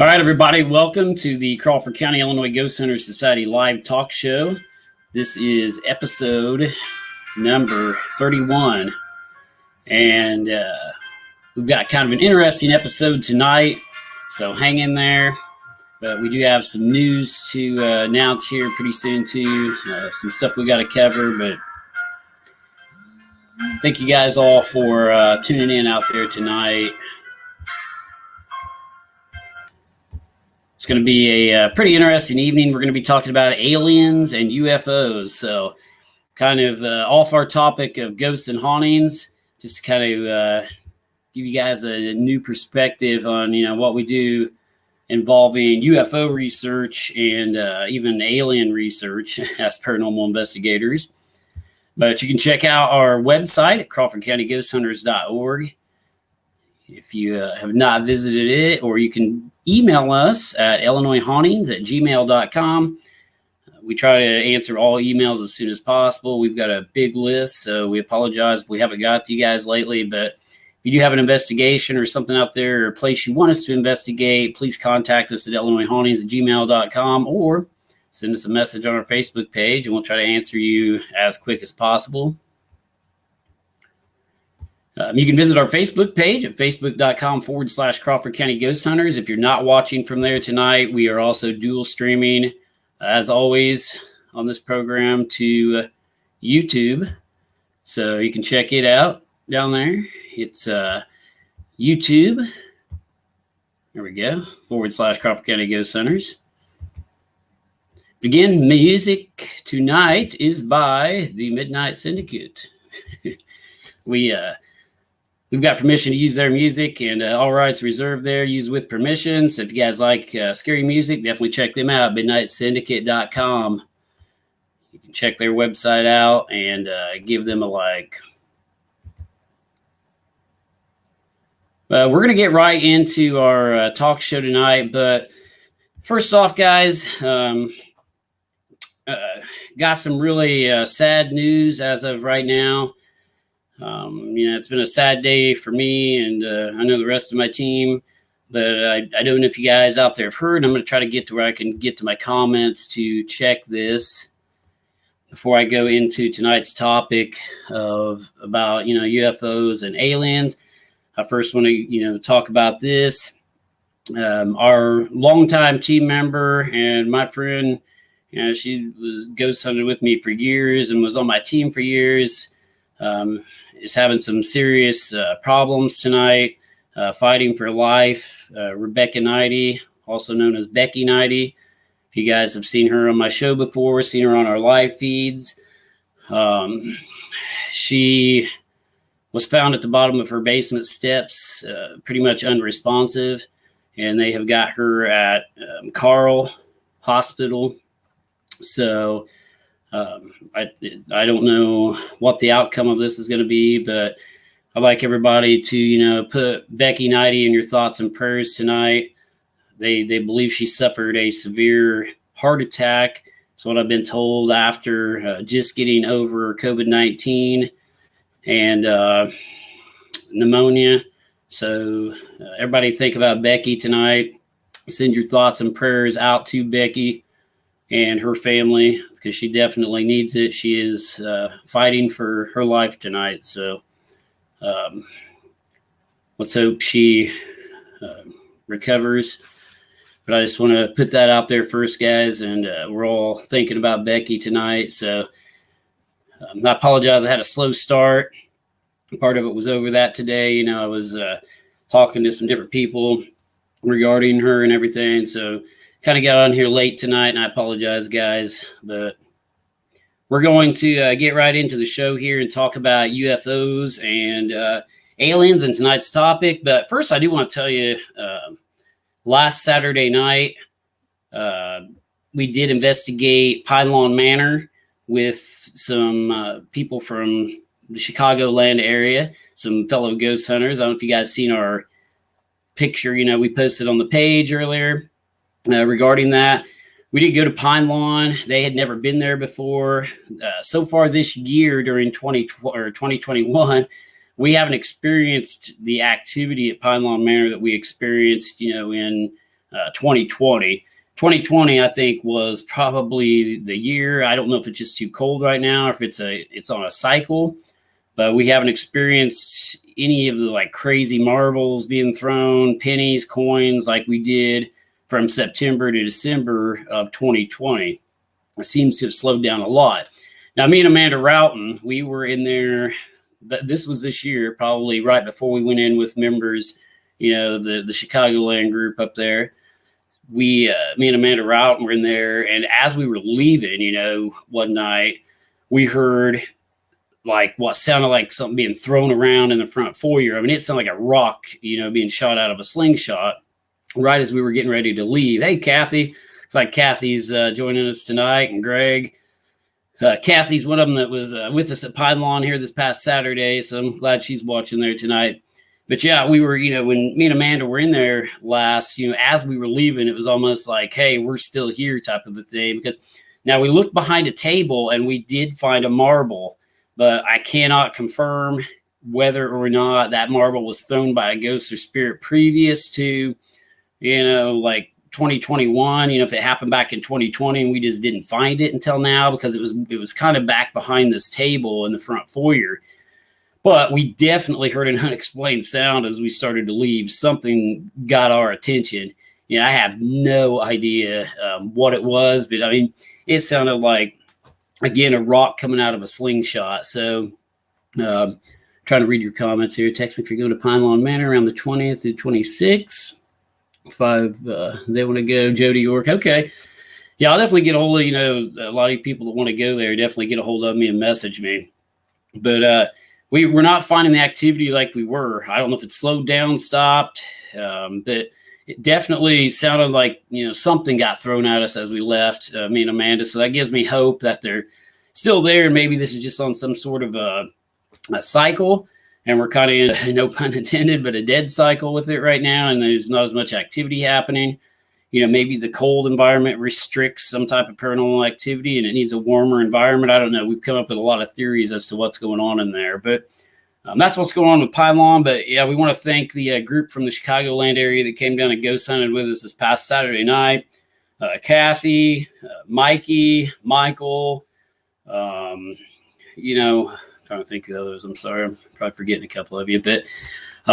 All right, everybody, welcome to the Crawford County, Illinois Ghost Hunters Society live talk show. This is episode number 31, and we've got kind of an interesting episode tonight, so hang in there. But we do have some news to announce here pretty soon, too. Some stuff we got to cover, but thank you guys all for tuning in out there tonight. It's going to be a pretty interesting evening. We're going to be talking about aliens and UFOs. So kind of off our topic of ghosts and hauntings, just to kind of give you guys a new perspective on, what we do involving UFO research and even alien research as paranormal investigators. But you can check out our website at crawfordcountyghosthunters.org if you have not visited it, or you can email us at illinoishauntings@gmail.com. We try to answer all emails as soon as possible. We've got a big list, so we apologize if we haven't got to you guys lately. But if you do have an investigation or something out there or a place you want us to investigate, please contact us at illinoishauntings@gmail.com or send us a message on our Facebook page, and we'll try to answer you as quick as possible. You can visit our Facebook page at facebook.com/Crawford County Ghost Hunters. If you're not watching from there tonight, we are also dual streaming, as always, on this program to YouTube. So you can check it out down there. It's YouTube. There we go. /Crawford County Ghost Hunters. Again, music tonight is by the Midnight Syndicate. We've got permission to use their music, and all rights reserved there, used with permission. So if you guys like scary music, definitely check them out, midnightsyndicate.com. You can check their website out and give them a like. We're going to get right into our talk show tonight, but first off, guys, got some really sad news as of right now. It's been a sad day for me, and I know the rest of my team, but I don't know if you guys out there have heard. I'm going to try to get to where I can get to my comments to check this before I go into tonight's topic about UFOs and aliens. I first want to talk about this. Our longtime team member and my friend, she was ghost hunting with me for years and was on my team for years. Is having some serious problems tonight, fighting for life. Rebecca Nighty, also known as Becky Nighty. If you guys have seen her on my show before, seen her on our live feeds, she was found at the bottom of her basement steps, pretty much unresponsive, and they have got her at Carl Hospital. So I don't know what the outcome of this is going to be, but I'd like everybody to, put Becky Nighty in your thoughts and prayers tonight. They believe she suffered a severe heart attack. That's what I've been told after just getting over COVID-19 and pneumonia. So everybody think about Becky tonight. Send your thoughts and prayers out to Becky and her family, because she definitely needs it. She is fighting for her life tonight. So let's hope she recovers. But I just want to put that out there first, guys. And we're all thinking about Becky tonight. So I apologize. I had a slow start. Part of it was over that today. I was talking to some different people regarding her and everything. So kind of got on here late tonight, and I apologize, guys, but we're going to get right into the show here and talk about UFOs and aliens in tonight's topic. But first, I do want to tell you, last Saturday night, we did investigate Pine Lawn Manor with some people from the Chicagoland area, some fellow ghost hunters. I don't know if you guys seen our picture, we posted on the page earlier. Regarding that, we did go to Pine Lawn. They had never been there before. So far this year, during 2021, we haven't experienced the activity at Pine Lawn Manor that we experienced, in 2020. 2020, I think, was probably the year. I don't know if it's just too cold right now or if it's on a cycle, but we haven't experienced any of the like crazy marbles being thrown, pennies, coins like we did from September to December of 2020. It seems to have slowed down a lot. Now, me and Amanda Roughton, we were in there. This was this year, probably right before we went in with members, the Chicagoland group up there. Me and Amanda Roughton were in there, and as we were leaving, one night, we heard like what sounded like something being thrown around in the front foyer. I mean, it sounded like a rock, being shot out of a slingshot right as we were getting ready to leave. Hey, Kathy. It's like Kathy's joining us tonight, and Greg. Kathy's one of them that was with us at Pine Lawn here this past Saturday, so I'm glad she's watching there tonight. But yeah, we were, when me and Amanda were in there last, as we were leaving, it was almost like, hey, we're still here type of a thing. Because now we looked behind a table and we did find a marble, but I cannot confirm whether or not that marble was thrown by a ghost or spirit previous to, like 2021, if it happened back in 2020 and we just didn't find it until now because it was kind of back behind this table in the front foyer. But we definitely heard an unexplained sound as we started to leave. Something got our attention. I have no idea what it was, but I mean, it sounded like, again, a rock coming out of a slingshot. So trying to read your comments here. Text me if you're going to Pine Lawn Manor around the 20th through 26th. If they want to go, Jody York. Okay. Yeah, I'll definitely get a hold of, a lot of people that want to go there, definitely get a hold of me and message me. But we're not finding the activity like we were. I don't know if it slowed down, stopped, but it definitely sounded like, something got thrown at us as we left, me and Amanda. So that gives me hope that they're still there. And maybe this is just on some sort of a cycle. And we're kind of in, no pun intended, but a dead cycle with it right now. And there's not as much activity happening. Maybe the cold environment restricts some type of paranormal activity and it needs a warmer environment. I don't know. We've come up with a lot of theories as to what's going on in there. But that's what's going on with Pine Lawn. But yeah, we want to thank the group from the Chicagoland area that came down and ghost hunted with us this past Saturday night. Kathy, Mikey, Michael, trying to think of the others. I'm sorry, I'm probably forgetting a couple of you, but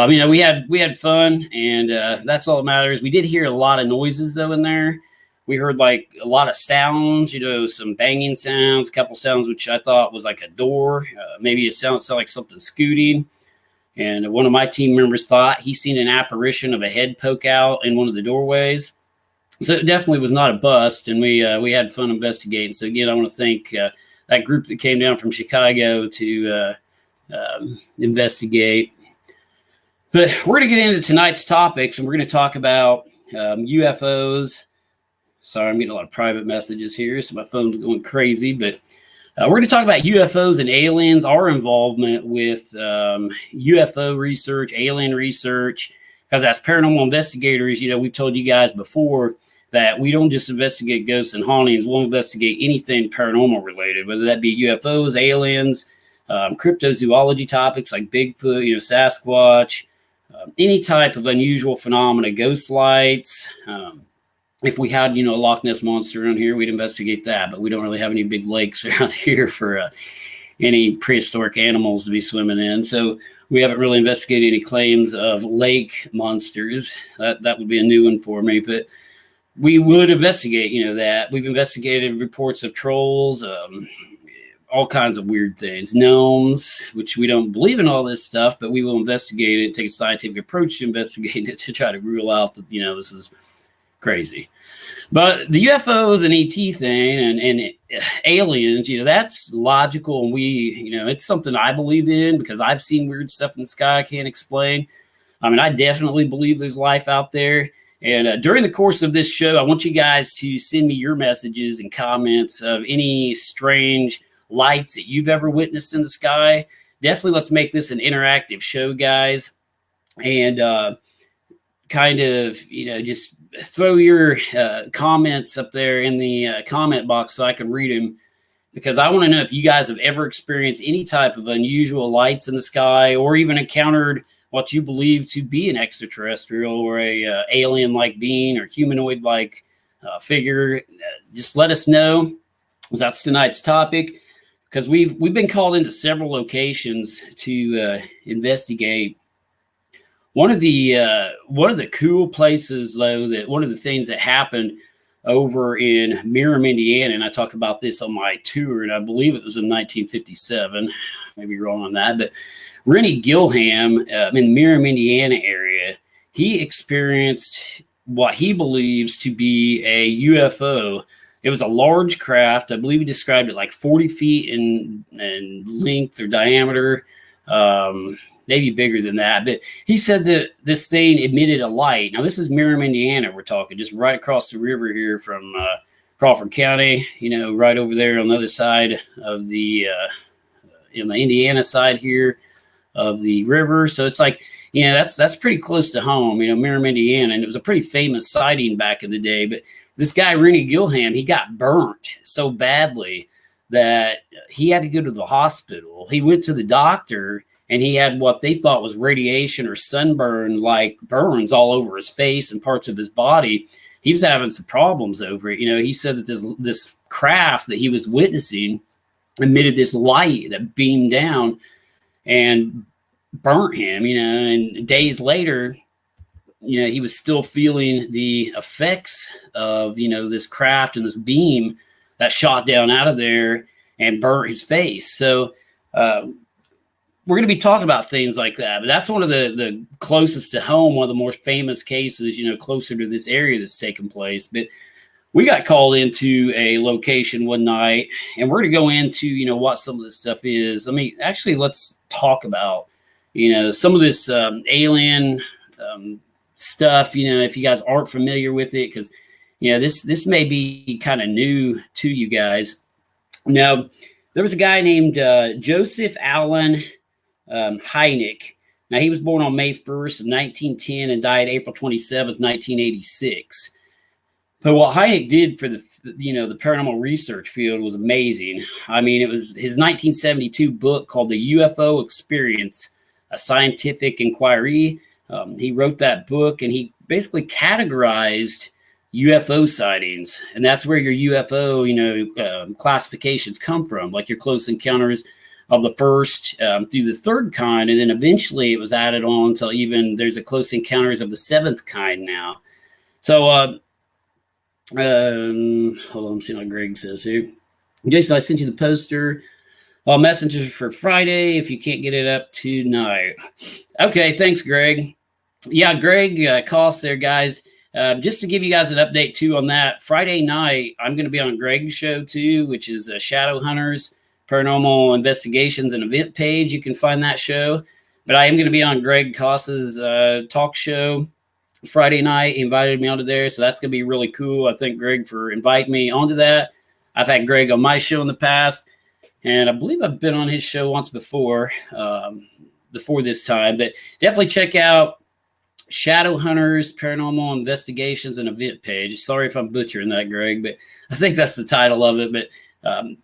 we had fun, and that's all that matters. We did hear a lot of noises though in there. We heard like a lot of sounds, some banging sounds, a couple sounds which I thought was like a door. Maybe it sounded like something scooting. And one of my team members thought he seen an apparition of a head poke out in one of the doorways. So it definitely was not a bust, and we had fun investigating. So again, I want to thank that group that came down from Chicago to investigate. But we're going to get into tonight's topics, and we're going to talk about UFOs. Sorry, I'm getting a lot of private messages here, so my phone's going crazy. But we're going to talk about UFOs and aliens, our involvement with UFO research, alien research. Because as paranormal investigators, we've told you guys before that we don't just investigate ghosts and hauntings. We'll investigate anything paranormal related, whether that be UFOs, aliens, cryptozoology topics like Bigfoot, Sasquatch, any type of unusual phenomena, ghost lights. If we had, a Loch Ness monster around here, we'd investigate that. But we don't really have any big lakes around here for any prehistoric animals to be swimming in. So we haven't really investigated any claims of lake monsters. That would be a new one for me. But we would investigate, that. We've investigated reports of trolls, all kinds of weird things, gnomes, which we don't believe in all this stuff, but we will investigate it, take a scientific approach to investigating it to try to rule out that, this is crazy. But the UFOs and ET thing and aliens, that's logical. And it's something I believe in because I've seen weird stuff in the sky I can't explain. I mean, I definitely believe there's life out there. And during the course of this show, I want you guys to send me your messages and comments of any strange lights that you've ever witnessed in the sky. Definitely let's make this an interactive show, guys. And kind of, just throw your comments up there in the comment box so I can read them. Because I want to know if you guys have ever experienced any type of unusual lights in the sky or even encountered what you believe to be an extraterrestrial or a alien-like being or humanoid-like figure, just let us know. That's tonight's topic, because we've been called into several locations to investigate. One of the cool places, though, that one of the things that happened over in Merrim, Indiana, and I talk about this on my tour, and I believe it was in 1957. Maybe wrong on that, but Rennie Gilham in the Merrim, Indiana area, he experienced what he believes to be a UFO. It was a large craft. I believe he described it like 40 feet in length or diameter, maybe bigger than that. But he said that this thing emitted a light. Now, this is Merrim, Indiana, we're talking, just right across the river here from Crawford County, right over there on the other side of the, in the Indiana side here of the river. So it's like, that's pretty close to home, Merrim, Indiana. And it was a pretty famous sighting back in the day. But this guy, Rennie Gilham, he got burnt so badly that he had to go to the hospital. He went to the doctor, and he had what they thought was radiation or sunburn, like burns all over his face and parts of his body. He was having some problems over it. He said that this craft that he was witnessing emitted this light that beamed down and burnt him, and days later, he was still feeling the effects of, this craft and this beam that shot down out of there and burnt his face. So we're going to be talking about things like that. But that's one of the closest to home, one of the more famous cases, closer to this area that's taken place. But we got called into a location one night, and we're going to go into, what some of this stuff is. Let's talk about, some of this alien stuff, if you guys aren't familiar with it, because, this may be kind of new to you guys. Now, there was a guy named Joseph Allen Heineck. Now, he was born on May 1st of 1910 and died April 27th, 1986. But what Heineck did for the paranormal research field was amazing. It was his 1972 book called The UFO Experience, A Scientific Inquiry. He wrote that book, and he basically categorized UFO sightings. And that's where your UFO, classifications come from, like your close encounters of the first through the third kind. And then eventually it was added on until even there's a close encounters of the seventh kind now. So, hold on, I'm seeing what Greg says here. Jason, I sent you the poster. All messengers for Friday if you can't get it up tonight. Okay, thanks, Greg. Yeah, Greg, costs there, guys. Just to give you guys an update, too, on that, Friday night, I'm going to be on Greg's show, too, which is Shadow Hunters, Paranormal Investigations and Event page. You can find that show. But I am going to be on Greg Koss's talk show Friday night. He invited me onto there, so that's going to be really cool. I thank Greg for inviting me onto that. I've had Greg on my show in the past, and I believe I've been on his show once before this time. But definitely check out Shadow Hunters, Paranormal Investigations and Event page. Sorry if I'm butchering that, Greg, but I think that's the title of it. But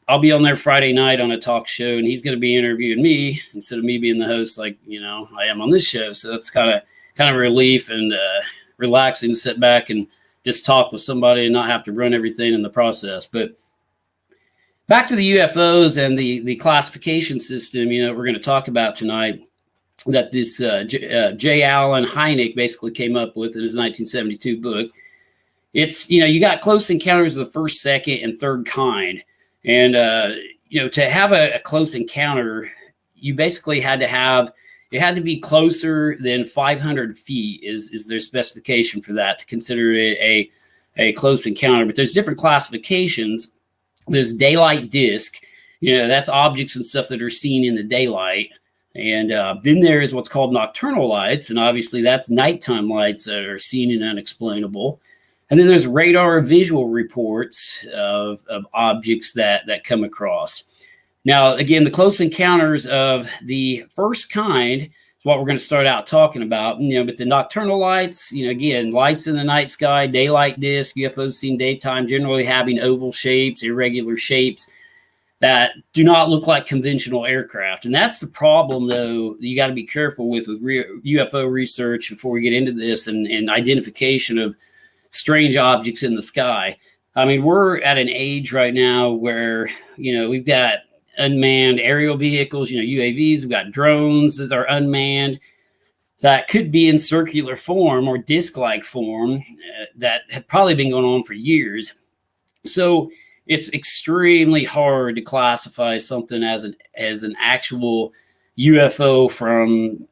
I'll be on there Friday night on a talk show, and he's going to be interviewing me instead of me being the host like, I am on this show. So that's kind of relief and relaxing to sit back and just talk with somebody and not have to run everything in the process. But back to the UFOs and the classification system, we're going to talk about tonight, that this J. Allen Hynek basically came up with in his 1972 book. It's, you got close encounters of the first, second, and third kind. And, to have a close encounter, you basically had to be closer than 500 feet is their specification for that, to consider it a close encounter. But there's different classifications. There's daylight disc, that's objects and stuff that are seen in the daylight. And then there is what's called nocturnal lights. And obviously that's nighttime lights that are seen and unexplainable. And then there's radar visual reports of objects that come across. Now, again, the close encounters of the first kind is what we're going to start out talking about. But the nocturnal lights, again, lights in the night sky, daylight disc, UFOs seen daytime, generally having oval shapes, irregular shapes. that do not look like conventional aircraft. And that's the problem, though, you got to be careful with UFO research before we get into this and identification of strange objects in the sky. I mean, we're at an age right now where, we've got unmanned aerial vehicles, UAVs, we've got drones that are unmanned that could be in circular form or disc-like form that have probably been going on for years. So it's extremely hard to classify something as an actual UFO from,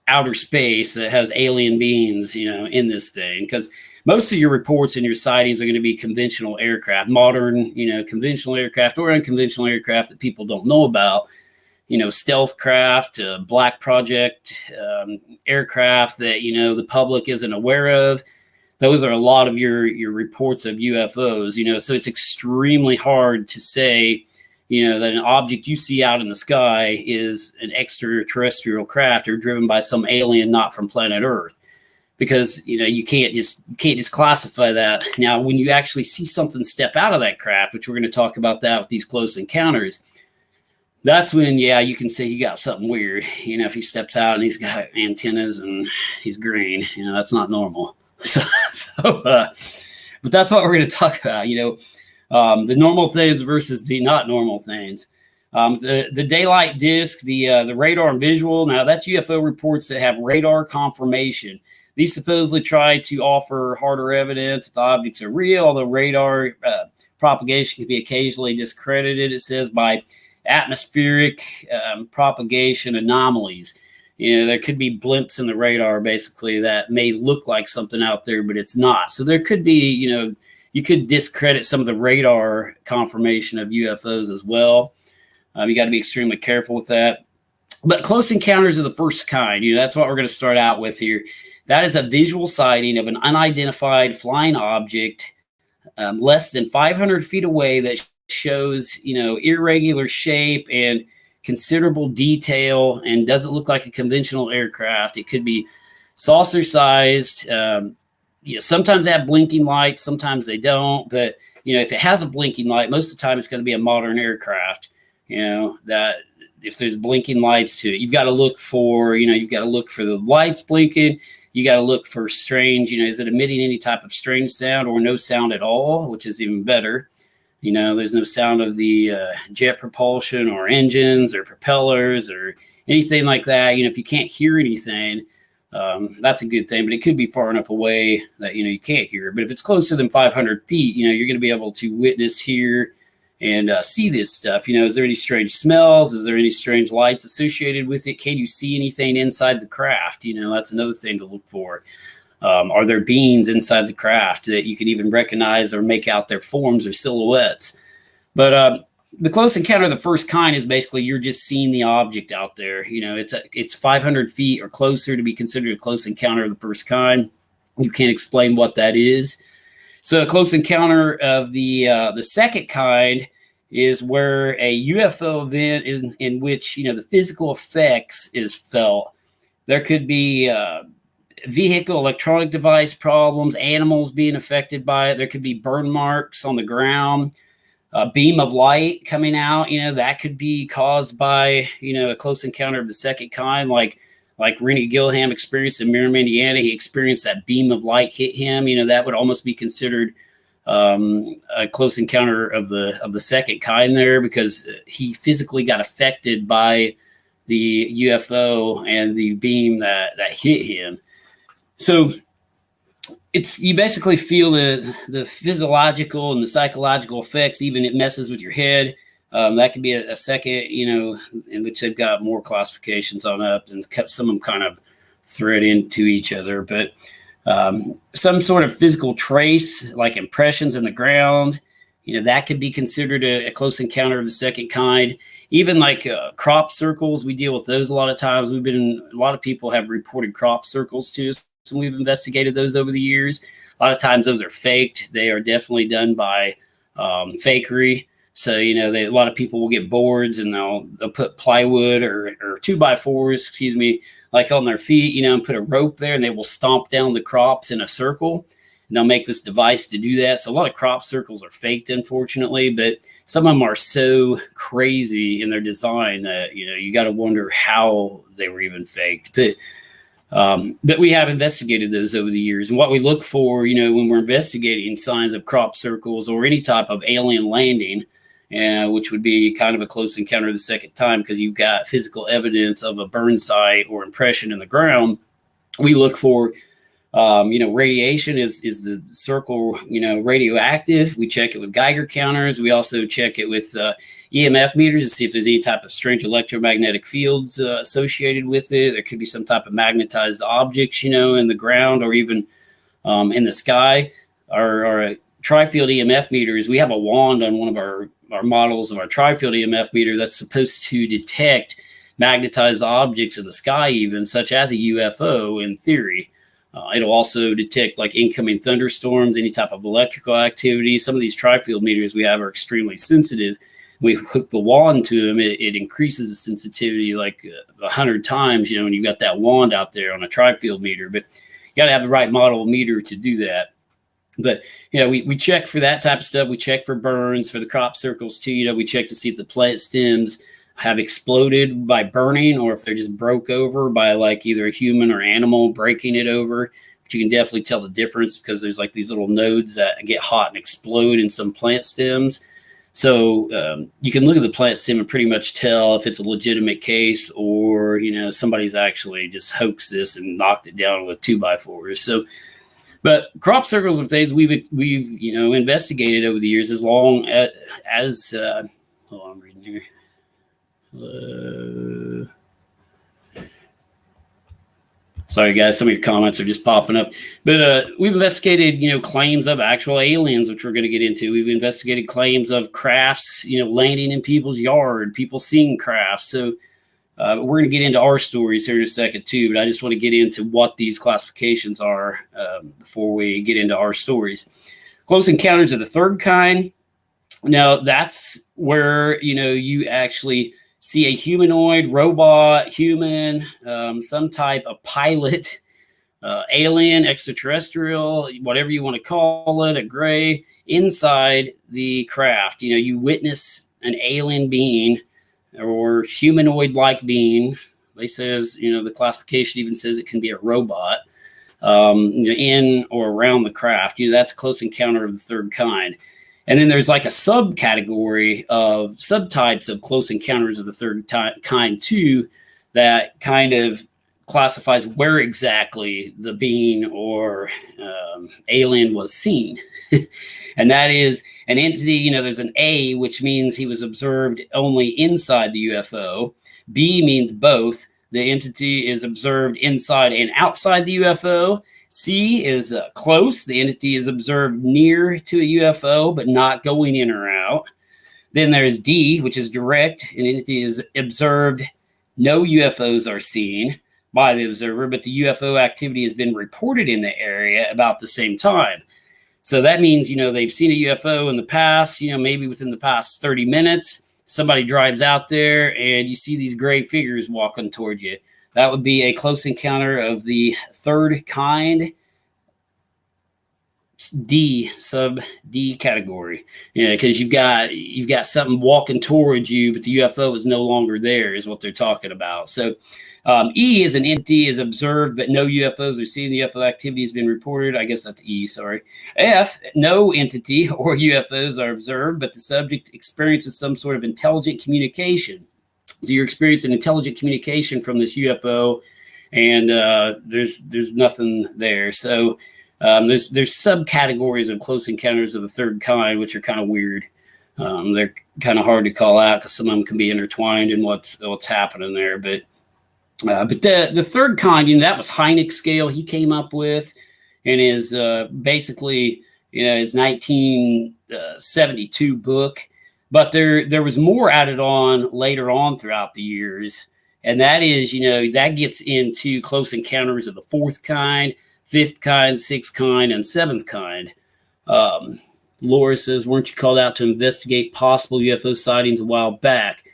outer space that has alien beings, in this thing, because most of your reports and your sightings are going to be conventional aircraft, modern, conventional aircraft or unconventional aircraft that people don't know about, stealth craft, black project aircraft that, the public isn't aware of. Those are a lot of your reports of UFOs, so it's extremely hard to say, that an object you see out in the sky is an extraterrestrial craft or driven by some alien not from planet Earth, because, you can't just classify that. Now, when you actually see something step out of that craft, which we're going to talk about that with these close encounters, that's when, you can say you got something weird. If he steps out and he's got antennas and he's green, that's not normal. But that's what we're going to talk about, the normal things versus the not normal things. The daylight disc, the radar and visual. Now, that's UFO reports that have radar confirmation. These supposedly try to offer harder evidence that the objects are real, although radar propagation can be occasionally discredited, it says, by atmospheric propagation anomalies. There could be blimps in the radar, basically, that may look like something out there, but it's not. So there could be, you could discredit some of the radar confirmation of UFOs as well. You got to be extremely careful with that. But close encounters of the first kind, that's what we're going to start out with here. That is a visual sighting of an unidentified flying object less than 500 feet away that shows, irregular shape and considerable detail and doesn't look like a conventional aircraft. It could be saucer sized. Sometimes they have blinking lights, sometimes they don't. But, if it has a blinking light, most of the time it's going to be a modern aircraft, that if there's blinking lights to it, you've got to look for, you've got to look for the lights blinking. You got to look for strange, is it emitting any type of strange sound or no sound at all, which is even better. There's no sound of the jet propulsion or engines or propellers or anything like that. If you can't hear anything, that's a good thing, but it could be far enough away that, you can't hear it. But if it's closer than 500 feet, you're going to be able to witness, hear, and see this stuff. Is there any strange smells? Is there any strange lights associated with it? Can you see anything inside the craft? That's another thing to look for. Are there beings inside the craft that you can even recognize or make out their forms or silhouettes? But the close encounter of the first kind is basically you're just seeing the object out there. It's 500 feet or closer to be considered a close encounter of the first kind. You can't explain what that is. So a close encounter of the second kind is where a UFO event in which, the physical effects is felt. There could be vehicle electronic device problems, animals being affected by it. There could be burn marks on the ground, a beam of light coming out, that could be caused by, a close encounter of the second kind, like Rennie Gilham experienced in Merriam, Indiana. He experienced that beam of light hit him. That would almost be considered a close encounter of the second kind there, because he physically got affected by the UFO and the beam that hit him. So you basically feel the physiological and the psychological effects. Even it messes with your head. That could be a second, in which they've got more classifications on up and kept some of them kind of thread into each other. But some sort of physical trace, like impressions in the ground, that could be considered a close encounter of the second kind. Even like crop circles, we deal with those a lot of times. A lot of people have reported crop circles to us, and we've investigated those over the years. A lot of times those are faked. They are definitely done by fakery. So, a lot of people will get boards and they'll put plywood or 2x4s, like on their feet, and put a rope there, and they will stomp down the crops in a circle. And they'll make this device to do that. So a lot of crop circles are faked, unfortunately, but some of them are so crazy in their design that, you got to wonder how they were even faked. But we have investigated those over the years. And what we look for, when we're investigating signs of crop circles or any type of alien landing, which would be kind of a close encounter the second time because you've got physical evidence of a burn site or impression in the ground, we look for radiation. Is the circle, radioactive? We check it with Geiger counters. We also check it with EMF meters to see if there's any type of strange electromagnetic fields associated with it. There could be some type of magnetized objects, in the ground or even in the sky. Our tri-field EMF meters, we have a wand on one of our models of our tri-field EMF meter that's supposed to detect magnetized objects in the sky, even such as a UFO in theory. It'll also detect like incoming thunderstorms, any type of electrical activity. Some of these tri-field meters we have are extremely sensitive. We hook the wand to them, it increases the sensitivity like 100 times, when you've got that wand out there on a tri-field meter. But you got to have the right model meter to do that. But, we check for that type of stuff. We check for burns, for the crop circles too. We check to see if the plant stems have exploded by burning or if they're just broke over by like either a human or animal breaking it over. But you can definitely tell the difference because there's like these little nodes that get hot and explode in some plant stems. So you can look at the plant stem and pretty much tell if it's a legitimate case or, somebody's actually just hoaxed this and knocked it down with 2x4s. So, but crop circles are things we've investigated over the years as long as hold on, I'm reading here. Sorry guys, some of your comments are just popping up, but we've investigated claims of actual aliens, which we're going to get into. We've investigated claims of crafts landing in people's yard, people seeing crafts. So we're going to get into our stories here in a second too, but I just want to get into what these classifications are before we get into our stories. Close encounters of the third kind. Now that's where you actually see a humanoid, robot, human, some type of pilot, alien, extraterrestrial, whatever you want to call it, a gray, inside the craft. You witness an alien being or humanoid-like being. They says, the classification even says it can be a robot in or around the craft. That's a close encounter of the third kind. And then there's like a subcategory of subtypes of close encounters of the third kind too, that kind of classifies where exactly the being or alien was seen. And that is an entity, there's an A, which means he was observed only inside the UFO. B means both. The entity is observed inside and outside the UFO. C is close. The entity is observed near to a UFO, but not going in or out. Then there's D, which is direct. An entity is observed. No UFOs are seen by the observer, but the UFO activity has been reported in the area about the same time. So that means, they've seen a UFO in the past, maybe within the past 30 minutes. Somebody drives out there and you see these gray figures walking toward you. That would be a close encounter of the third kind, D, sub D category. Because you've got something walking towards you, but the UFO is no longer there, is what they're talking about. So E is an entity is observed, but no UFOs are seen. The UFO activity has been reported. I guess that's E, sorry. F, no entity or UFOs are observed, but the subject experiences some sort of intelligent communication. So you're experiencing intelligent communication from this UFO, and there's nothing there. So there's subcategories of close encounters of the third kind, which are kind of weird. They're kind of hard to call out because some of them can be intertwined in what's happening there. But the third kind, that was Heineck scale he came up with, in his basically his 1972 book. But there was more added on later on throughout the years. And that is, that gets into close encounters of the fourth kind, fifth kind, sixth kind, and seventh kind. Laura says, weren't you called out to investigate possible UFO sightings a while back?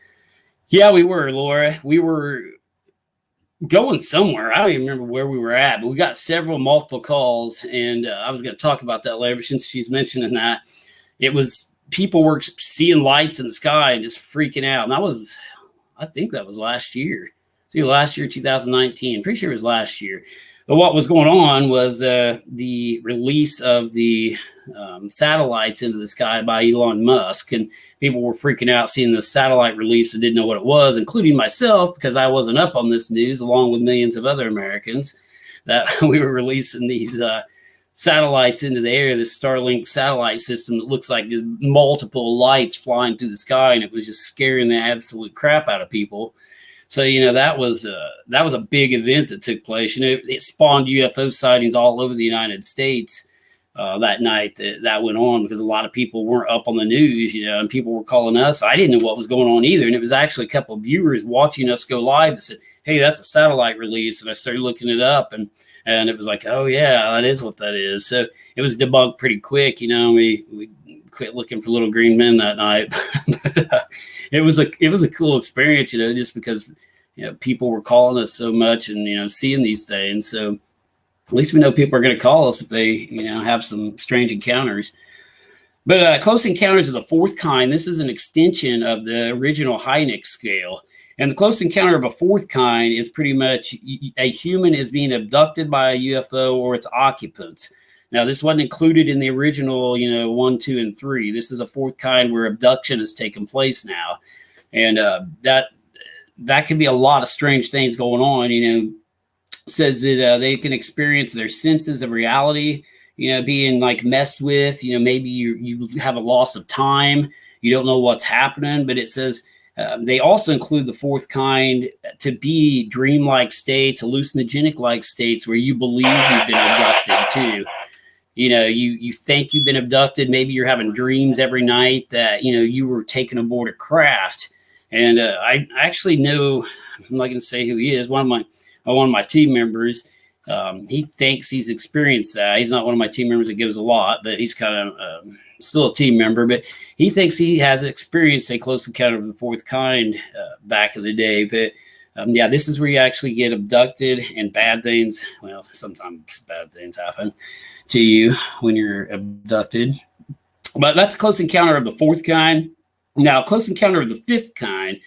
Yeah, we were, Laura. We were going somewhere. I don't even remember where we were at, but we got multiple calls. And I was going to talk about that later, but since she's mentioning that, it was people were seeing lights in the sky and just freaking out. And I think that was last year. See, last year, 2019. Pretty sure it was last year. But what was going on was the release of the satellites into the sky by Elon Musk, and people were freaking out seeing the satellite release and didn't know what it was, including myself, because I wasn't up on this news, along with millions of other Americans, that we were releasing these satellites into the air, this Starlink satellite system that looks like just multiple lights flying through the sky, and it was just scaring the absolute crap out of people. So, that was a big event that took place. It spawned UFO sightings all over the United States that night that went on, because a lot of people weren't up on the news, and people were calling us. I didn't know what was going on either. And it was actually a couple of viewers watching us go live that said, hey, that's a satellite release. And I started looking it up, and it was like, oh, yeah, that is what that is. So it was debunked pretty quick. We quit looking for little green men that night. It was a cool experience, just because people were calling us so much and seeing these things. So at least we know people are going to call us if they have some strange encounters. But close encounters of the fourth kind, this is an extension of the original Heineck scale. And the close encounter of a fourth kind is pretty much a human is being abducted by a UFO or its occupants. Now, this wasn't included in the original, 1, 2, and 3. This is a fourth kind where abduction has taken place now. And that can be a lot of strange things going on. Says that they can experience their senses of reality, being like messed with. Maybe you have a loss of time. You don't know what's happening. But it says they also include the fourth kind to be dreamlike states, hallucinogenic-like states where you believe you've been abducted too. You think you've been abducted. Maybe you're having dreams every night that, you were taken aboard a craft. And I actually know, I'm not going to say who he is, one of my team members, he thinks he's experienced that. He's not one of my team members that gives a lot, but he's kind of still a team member. But he thinks he has experienced a close encounter of the fourth kind back in the day. But this is where you actually get abducted and bad things. Well, sometimes bad things happen to you when you're abducted. But that's a close encounter of the fourth kind. Now, close encounter of the fifth kind.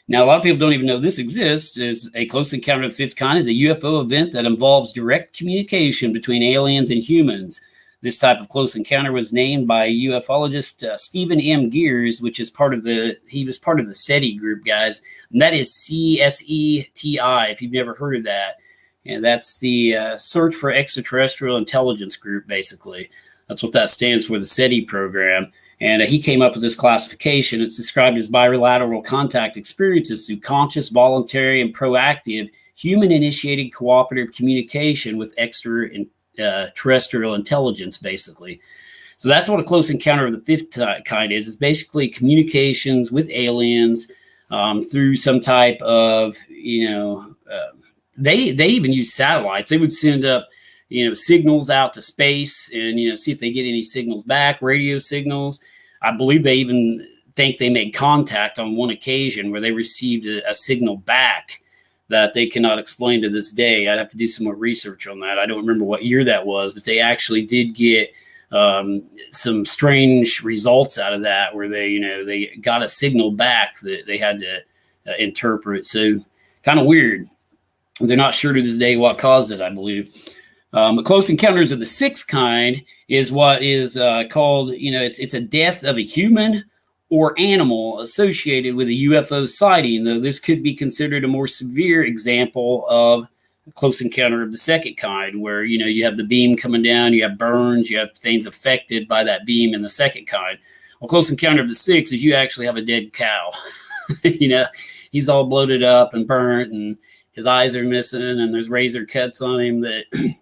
Now, a lot of people don't even know this exists. Is a close encounter of the fifth kind is a UFO event that involves direct communication between aliens and humans. This type of close encounter was named by ufologist Stephen M. Gears, he was part of the SETI group, guys. And that is CSETI, if you've never heard of that. And that's the Search for Extraterrestrial Intelligence group, basically. That's what that stands for, the SETI program. And he came up with this classification. It's described as bilateral contact experiences through conscious, voluntary, and proactive human-initiated cooperative communication with extraterrestrial intelligence, basically. So that's what a close encounter of the fifth kind is. It's basically communications with aliens through some type of, they even use satellites. They would send up, signals out to space and, see if they get any signals back, radio signals. I believe they even think they made contact on one occasion where they received a signal back that they cannot explain to this day. I'd have to do some more research on that. I don't remember what year that was, but they actually did get some strange results out of that where they got a signal back that they had to interpret. So kind of weird. They're not sure to this day what caused it, I believe. Close encounters of the sixth kind is what is called, it's a death of a human or animal associated with a UFO sighting, though this could be considered a more severe example of a close encounter of the second kind, where, you have the beam coming down, you have burns, you have things affected by that beam in the second kind. Well, close encounter of the sixth is you actually have a dead cow. He's all bloated up and burnt, and his eyes are missing, and there's razor cuts on him that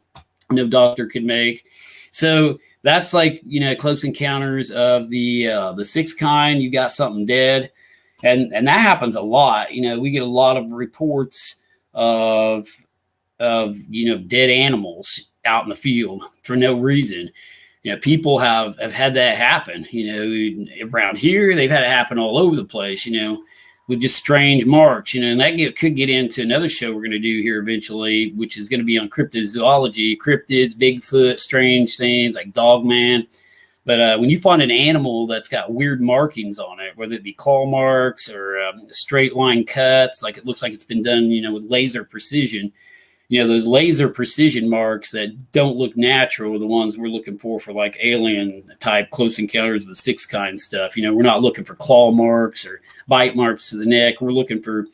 no doctor could make. So that's like, close encounters of the sixth kind. You got something dead, and that happens a lot. We get a lot of reports of dead animals out in the field for no reason. People have had that happen. Around here, they've had it happen all over the place. With just strange marks, and that could get into another show we're going to do here eventually, which is going to be on cryptozoology, cryptids, Bigfoot, strange things like Dogman. But when you find an animal that's got weird markings on it, whether it be claw marks or straight line cuts, like it looks like it's been done, with laser precision, those laser precision marks that don't look natural are the ones we're looking for like alien type close encounters of the sixth kind stuff. We're not looking for claw marks or bite marks to the neck. We're looking for,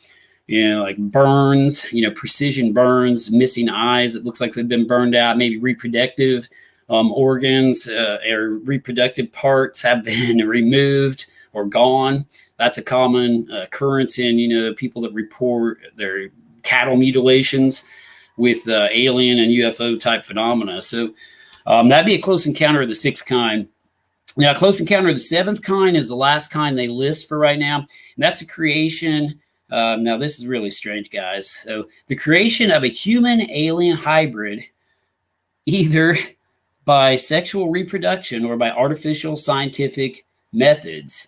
like burns, precision burns, missing eyes. It looks like they've been burned out, maybe reproductive organs or reproductive parts have been removed or gone. That's a common occurrence in, people that report their cattle mutilations with alien and UFO type phenomena. So that'd be a close encounter of the sixth kind. Now, close encounter of the seventh kind is the last kind they list for right now. And that's a creation. Now, this is really strange, guys. So the creation of a human-alien hybrid, either by sexual reproduction or by artificial scientific methods.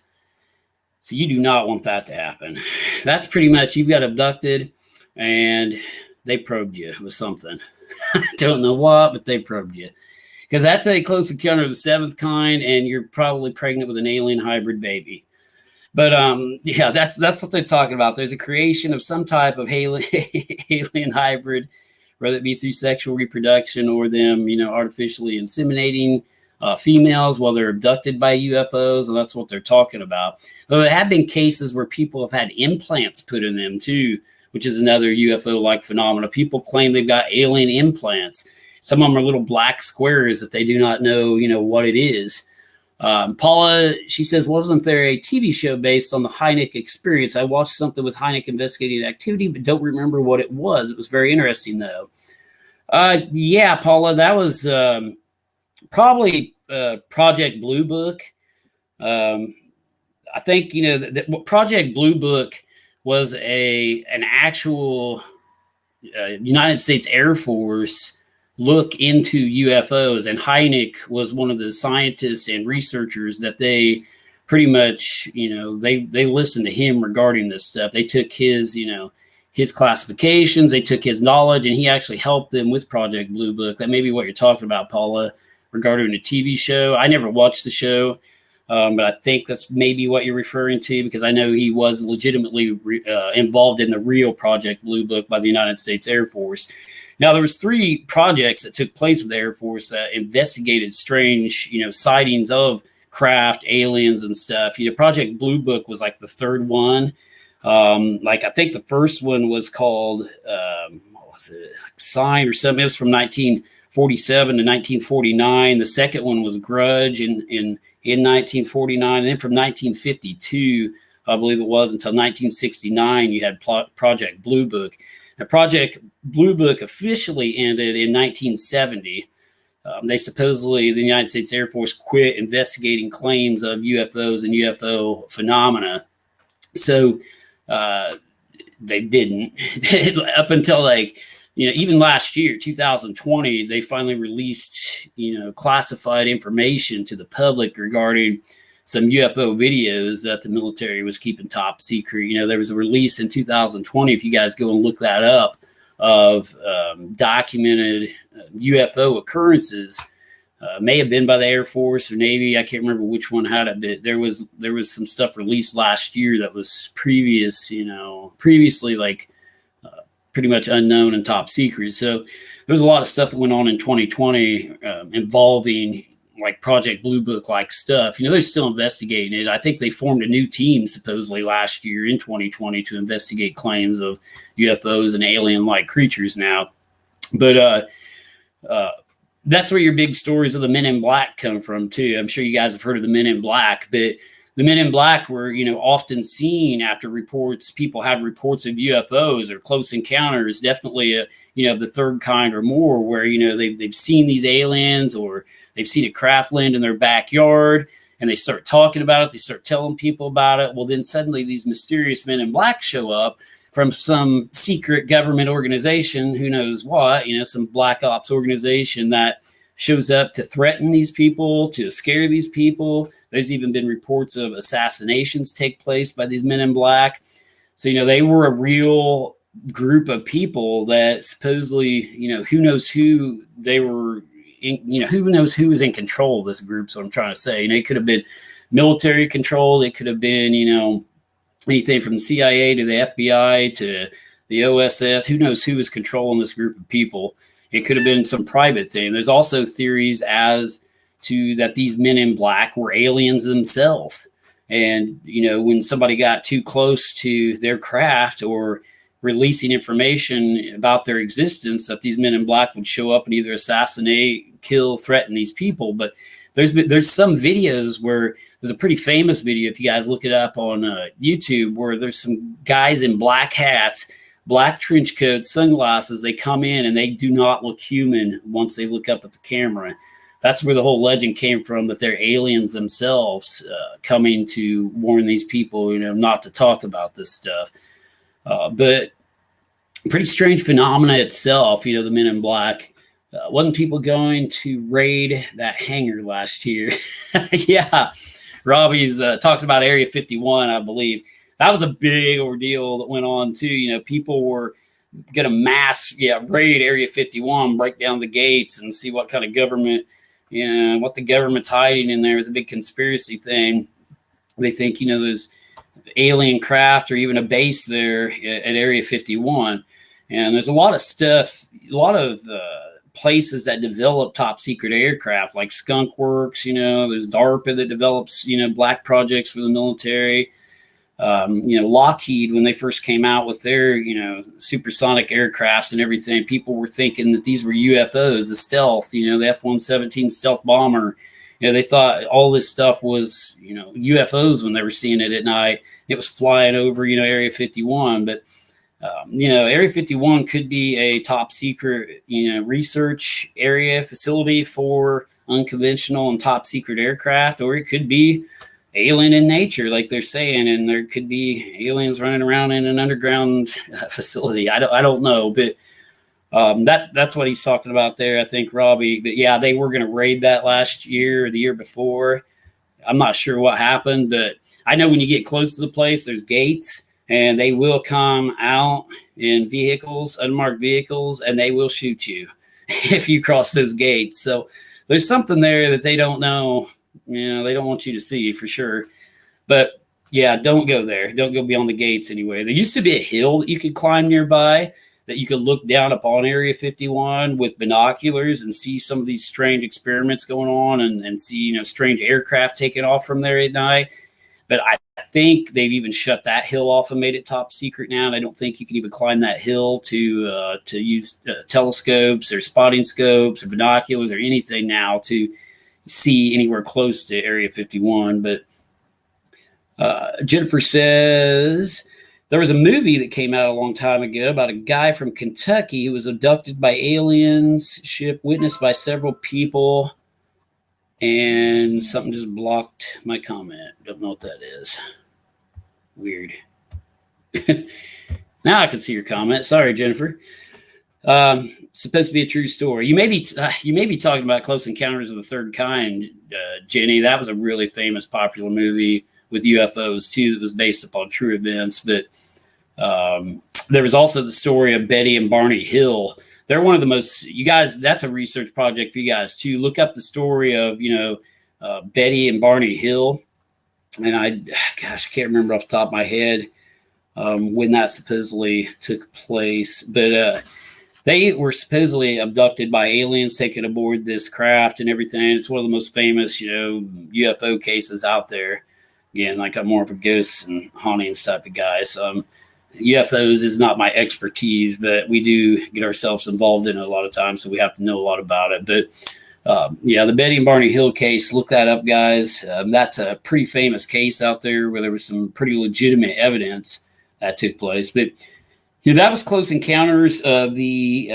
So you do not want that to happen. That's pretty much, you've got abducted and they probed you with something. I don't know what, but they probed you. Because that's a close encounter of the seventh kind, and you're probably pregnant with an alien hybrid baby. But yeah, that's what they're talking about. There's a creation of some type of alien hybrid, whether it be through sexual reproduction or them, artificially inseminating females while they're abducted by UFOs, and that's what they're talking about. Though there have been cases where people have had implants put in them too, which is another UFO-like phenomena. People claim they've got alien implants. Some of them are little black squares that they do not know, what it is. Paula, she says, wasn't there a TV show based on the Heineck experience? I watched something with Heineck investigating activity, but don't remember what it was. It was very interesting, though. Yeah, Paula, that was probably Project Blue Book. I think, Project Blue Book was an actual United States Air Force look into UFOs, and Heineck was one of the scientists and researchers that they pretty much, they listened to him regarding this stuff. They took his, his classifications, they took his knowledge, and he actually helped them with Project Blue Book. That may be what you're talking about, Paula, regarding the TV show. I never watched the show. But I think that's maybe what you're referring to, because I know he was legitimately involved in the real Project Blue Book by the United States Air Force. Now, there was 3 projects that took place with the Air Force that investigated strange, sightings of craft, aliens, and stuff. Project Blue Book was like the 3rd one. I think the first one was called, what was it, Sign or something. It was from 1947 to 1949. The second one was Grudge in 1949, and then from 1952, I believe it was, until 1969, you had Project Blue Book. Now, Project Blue Book officially ended in 1970. The United States Air Force quit investigating claims of UFOs and UFO phenomena. So they didn't. Up until even last year, 2020, they finally released, classified information to the public regarding some UFO videos that the military was keeping top secret. There was a release in 2020, if you guys go and look that up, of documented UFO occurrences. May have been by the Air Force or Navy. I can't remember which one had it, but there was some stuff released last year that was previously pretty much unknown and top secret. So there's a lot of stuff that went on in 2020 involving Project Blue Book stuff. They're still investigating it. I think they formed a new team supposedly last year in 2020 to investigate claims of UFOs and alien-like creatures now. But that's where your big stories of the Men in Black come from too. I'm sure you guys have heard of the Men in Black, but the Men in Black were, often seen after reports. People had reports of UFOs or close encounters, definitely, the 3rd kind or more, where, they've seen these aliens or they've seen a craft land in their backyard, and they start talking about it. They start telling people about it. Well, then suddenly these mysterious Men in Black show up from some secret government organization, who knows what, some black ops organization that shows up to threaten these people, to scare these people. There's even been reports of assassinations take place by these Men in Black. So, they were a real group of people that supposedly, who knows who they were who knows who was in control of this group. So I'm trying to say, it could have been military controlled. It could have been, anything from the CIA to the FBI to the OSS. Who knows who was controlling this group of people? It could have been some private thing. There's also theories as to that these men in black were aliens themselves. And, when somebody got too close to their craft or releasing information about their existence, that these men in black would show up and either assassinate, kill, threaten these people. But there's some videos where there's a pretty famous video, if you guys look it up on YouTube, where there's some guys in black hats, black trench coats, sunglasses. They come in and they do not look human once they look up at the camera. That's where the whole legend came from, that they're aliens themselves coming to warn these people, not to talk about this stuff. But pretty strange phenomena itself, the men in black. Wasn't people going to raid that hangar last year? Yeah. Robbie's talking about Area 51, I believe. That was a big ordeal that went on, too. People were going to mass raid Area 51, break down the gates and see what kind of government, what the government's hiding in there. Is a big conspiracy thing. They think, there's alien craft or even a base there at Area 51. And there's a lot of stuff, a lot of places that develop top secret aircraft, like Skunk Works. There's DARPA that develops, black projects for the military. Lockheed, when they first came out with their, supersonic aircrafts and everything, people were thinking that these were UFOs, the stealth, the F-117 stealth bomber. They thought all this stuff was, UFOs when they were seeing it at night. It was flying over, Area 51. But, Area 51 could be a top secret, research area facility for unconventional and top secret aircraft, or it could be alien in nature, like they're saying, and there could be aliens running around in an underground facility. I don't know, but that's what he's talking about there, I think, Robbie. But yeah, they were going to raid that last year or the year before. I'm not sure what happened, but I know when you get close to the place, there's gates, and they will come out in vehicles, unmarked vehicles, and they will shoot you if you cross those gates. So there's something there that they don't know. They don't want you to see for sure. But yeah, don't go there. Don't go beyond the gates anyway. There used to be a hill that you could climb nearby that you could look down upon Area 51 with binoculars and see some of these strange experiments going on and see, strange aircraft taking off from there at night. But I think they've even shut that hill off and made it top secret now. And I don't think you can even climb that hill to use telescopes or spotting scopes or binoculars or anything now to see anywhere close to Area 51. But Jennifer says there was a movie that came out a long time ago about a guy from Kentucky who was abducted by aliens, ship witnessed by several people, and something just blocked my comment. Don't know what that is. Weird. Now I can see your comment. Sorry, Jennifer. Supposed to be a true story. You may be talking about Close Encounters of the Third Kind, Jenny. That was a really famous, popular movie with UFOs too that was based upon true events. But there was also the story of Betty and Barney Hill. They're one of the most, you guys, that's a research project for you guys too. Look up the story of Betty and Barney Hill. And I can't remember off the top of my head when that supposedly took place. But they were supposedly abducted by aliens, taken aboard this craft and everything. It's one of the most famous, UFO cases out there. Again, like I'm more of a ghosts and hauntings type of guy. So UFOs is not my expertise, but we do get ourselves involved in it a lot of times, so we have to know a lot about it. But the Betty and Barney Hill case, look that up, guys. That's a pretty famous case out there where there was some pretty legitimate evidence that took place. But that was Close Encounters of the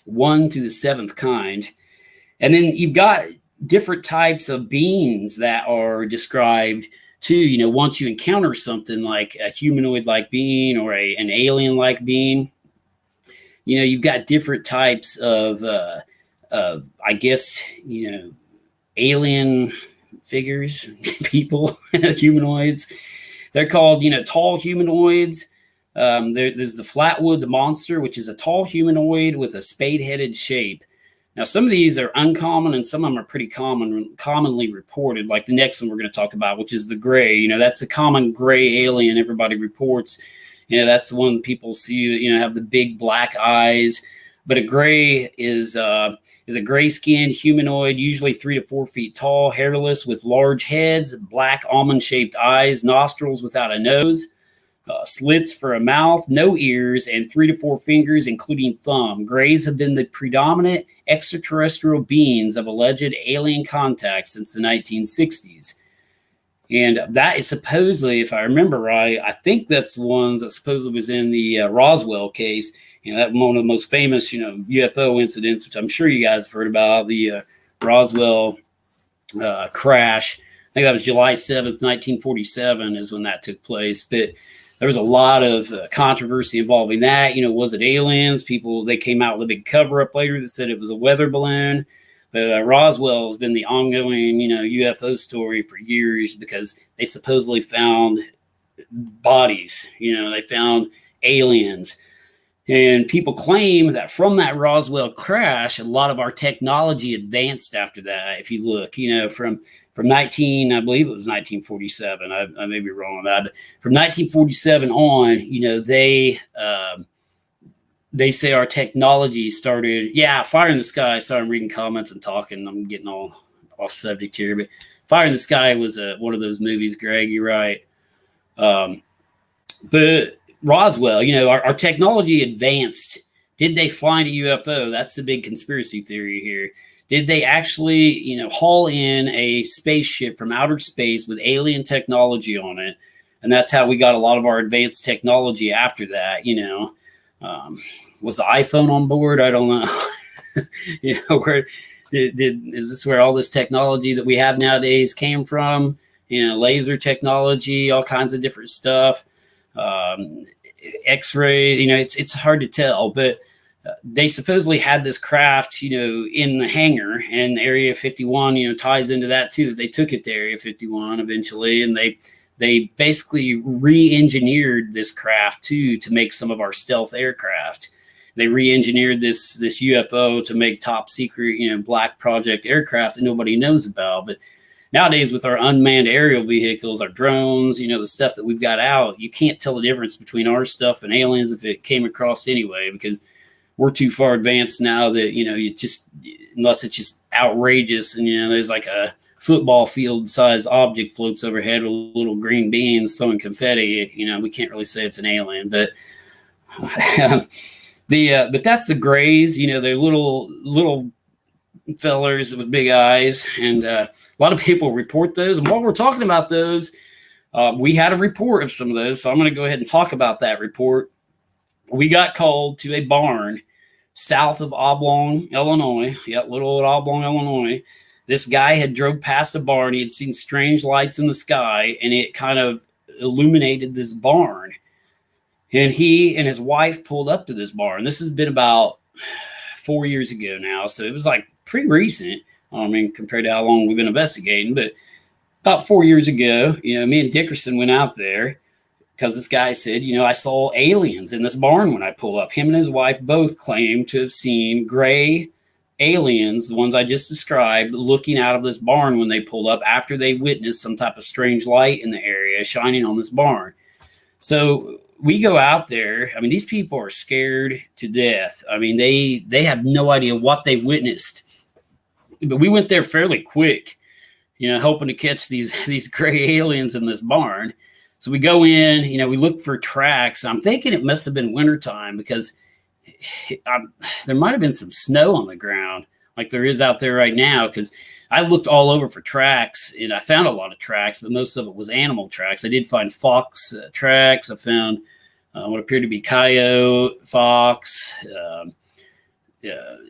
1 through the 7th kind. And then you've got different types of beings that are described too. Once you encounter something like a humanoid-like being or an alien-like being, you've got different types of I guess, alien figures, people, humanoids. They're called, tall humanoids. There's the Flatwoods monster, which is a tall humanoid with a spade-headed shape. Now, some of these are uncommon and some of them are pretty commonly reported, like the next one we're going to talk about, which is the gray. You know, that's the common gray alien everybody reports. You know, that's the one people see, you know, have the big black eyes. But a gray is a gray-skinned humanoid, usually 3 to 4 feet tall, hairless, with large heads, black almond-shaped eyes, nostrils without a nose, slits for a mouth, no ears, and 3 to 4 fingers, including thumb. Grays have been the predominant extraterrestrial beings of alleged alien contact since the 1960s. And that is supposedly, if I remember right, I think that's the ones that supposedly was in the Roswell case. You know, that one of the most famous, you know, UFO incidents, which I'm sure you guys have heard about, the Roswell crash. I think that was July 7th, 1947 is when that took place. But there was a lot of controversy involving that. You know, was it aliens? People, they came out with a big cover-up later that said it was a weather balloon. But Roswell has been the ongoing, you know, UFO story for years because they supposedly found bodies. You know, they found aliens. And people claim that from that Roswell crash, a lot of our technology advanced after that. If you look, you know, from I believe it was 1947. I may be wrong on that, but from 1947 on, you know, they say our technology started. Yeah, Fire in the Sky. Sorry, I'm reading comments and talking. I'm getting all off subject here, but Fire in the Sky was one of those movies. Greg, you're right. But Roswell, you know, our technology advanced. Did they find a UFO? That's the big conspiracy theory here. Did they actually, you know, haul in a spaceship from outer space with alien technology on it? And that's how we got a lot of our advanced technology after that, you know. Was the iPhone on board? I don't know. You know, where is this where all this technology that we have nowadays came from? You know, laser technology, all kinds of different stuff. X-ray, you know, it's hard to tell, but they supposedly had this craft, you know, in the hangar, and Area 51, you know, ties into that too. They took it to Area 51 eventually, and they basically re-engineered this craft too to make some of our stealth aircraft. They re-engineered this UFO to make top secret, you know, black project aircraft that nobody knows about. But nowadays, with our unmanned aerial vehicles, our drones, you know, the stuff that we've got out, you can't tell the difference between our stuff and aliens if it came across anyway, because we're too far advanced now that, you know, you just, unless it's just outrageous and, you know, there's like a football field size object floats overhead with little green beans throwing confetti, you know, we can't really say it's an alien. But but that's the grays, you know, they're little fellers with big eyes, and a lot of people report those. And while we're talking about those, we had a report of some of those, so I'm going to go ahead and talk about that report. We got called to a barn south of Oblong, Illinois. Yep, little old Oblong, Illinois. This guy had drove past a barn. He had seen strange lights in the sky, and it kind of illuminated this barn. And he and his wife pulled up to this barn. This has been about 4 years ago now, so it was like pretty recent. I mean, compared to how long we've been investigating, but about 4 years ago, you know, me and Dickerson went out there because this guy said, you know, I saw aliens in this barn when I pulled up. Him and his wife both claimed to have seen gray aliens, the ones I just described, looking out of this barn when they pulled up after they witnessed some type of strange light in the area shining on this barn. So we go out there. I mean, these people are scared to death. I mean, they have no idea what they witnessed. But we went there fairly quick, you know, hoping to catch these gray aliens in this barn. So we go in, you know, we look for tracks. I'm thinking it must have been wintertime because there might have been some snow on the ground like there is out there right now, because I looked all over for tracks and I found a lot of tracks, but most of it was animal tracks. I did find fox tracks. I found what appeared to be coyote, fox,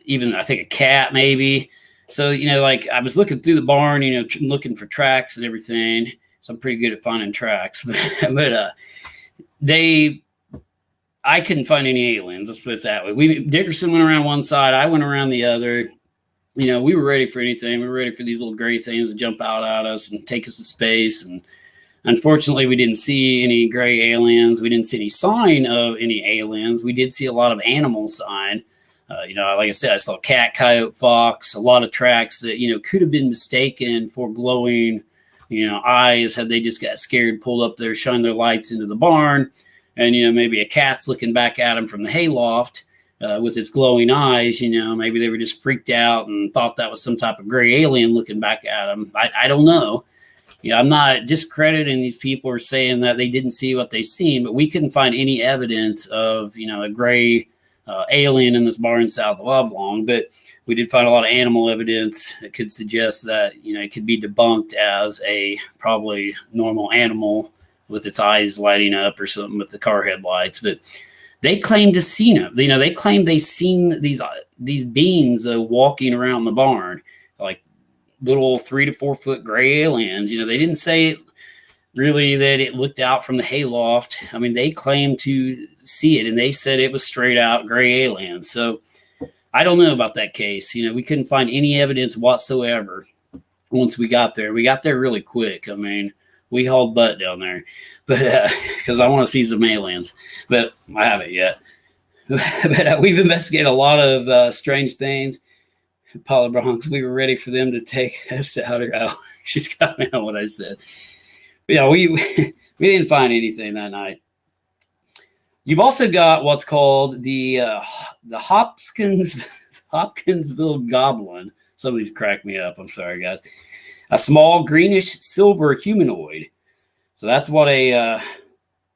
even I think a cat maybe. So, you know, like I was looking through the barn, you know, looking for tracks and everything. So I'm pretty good at finding tracks, but I couldn't find any aliens. Let's put it that way. Dickerson went around one side. I went around the other. You know, we were ready for anything. We were ready for these little gray things to jump out at us and take us to space. And unfortunately, we didn't see any gray aliens. We didn't see any sign of any aliens. We did see a lot of animal sign. Like I said, I saw cat, coyote, fox, a lot of tracks that, could have been mistaken for glowing, eyes had they just got scared, pulled up there, shined their lights into the barn. And, maybe a cat's looking back at them from the hayloft with its glowing eyes. Maybe they were just freaked out and thought that was some type of gray alien looking back at them. I don't know. I'm not discrediting these people or saying that they didn't see what they seen, but we couldn't find any evidence of, a gray alien in this barn south of Oblong. But we did find a lot of animal evidence that could suggest that, it could be debunked as a probably normal animal with its eyes lighting up or something with the car headlights. But they claimed to see them. They claimed they seen these beings walking around the barn, like little 3 to 4 foot gray aliens. They didn't say really that it looked out from the hayloft. I mean, they claimed to see it, and they said it was straight out gray aliens. So I don't know about that case. We couldn't find any evidence whatsoever once we got there. We got there really quick. I mean, we hauled butt down there, but because I want to see some aliens, but I haven't yet. But we've investigated a lot of strange things. Paula Bronx, we were ready for them to take us out. She's got me on what I said. But yeah, we didn't find anything that night. You've also got what's called the Hopkinsville Goblin. Some of these crack me up. I'm sorry, guys. A small greenish silver humanoid. So that's what a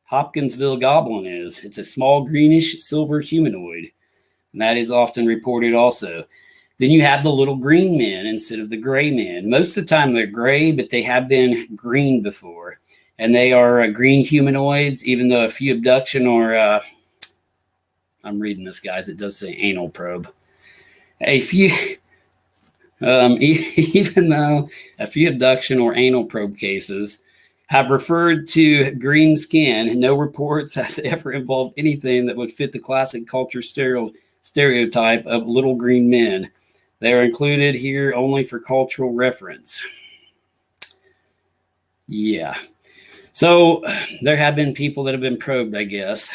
Hopkinsville Goblin is. It's a small greenish silver humanoid. And that is often reported also. Then you have the little green men instead of the gray men. Most of the time they're gray, but they have been green before. And they are green humanoids, even though a few abduction or, I'm reading this, guys, it does say anal probe. A few, even though a few abduction or anal probe cases have referred to green skin, no reports has ever involved anything that would fit the classic culture stereotype of little green men. They are included here only for cultural reference. Yeah. So there have been people that have been probed, I guess.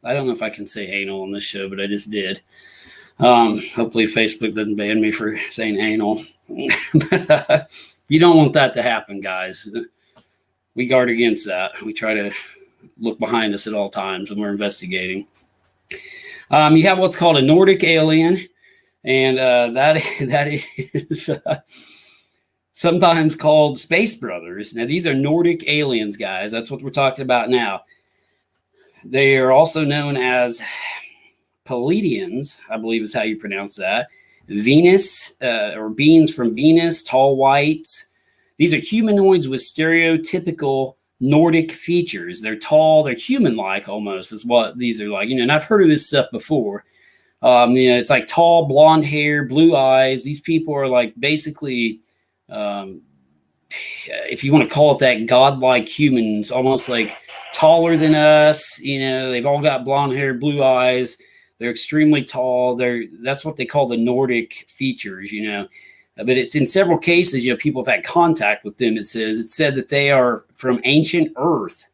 I don't know if I can say anal on this show, but I just did. Hopefully Facebook doesn't ban me for saying anal. You don't want that to happen, guys. We guard against that. We try to look behind us at all times when we're investigating. You have what's called a Nordic Alien. And that is sometimes called Space Brothers. Now, these are Nordic aliens, guys. That's what we're talking about now. They are also known as Palladians, I believe is how you pronounce that. Venus, or beings from Venus, tall whites. These are humanoids with stereotypical Nordic features. They're tall, they're human-like almost, is what these are like. And I've heard of this stuff before. It's like tall, blonde hair, blue eyes. These people are like basically, if you want to call it that, godlike humans, almost like taller than us. They've all got blonde hair, blue eyes. They're extremely tall. That's what they call the Nordic features, But it's in several cases, people have had contact with them. It said that they are from ancient Earth,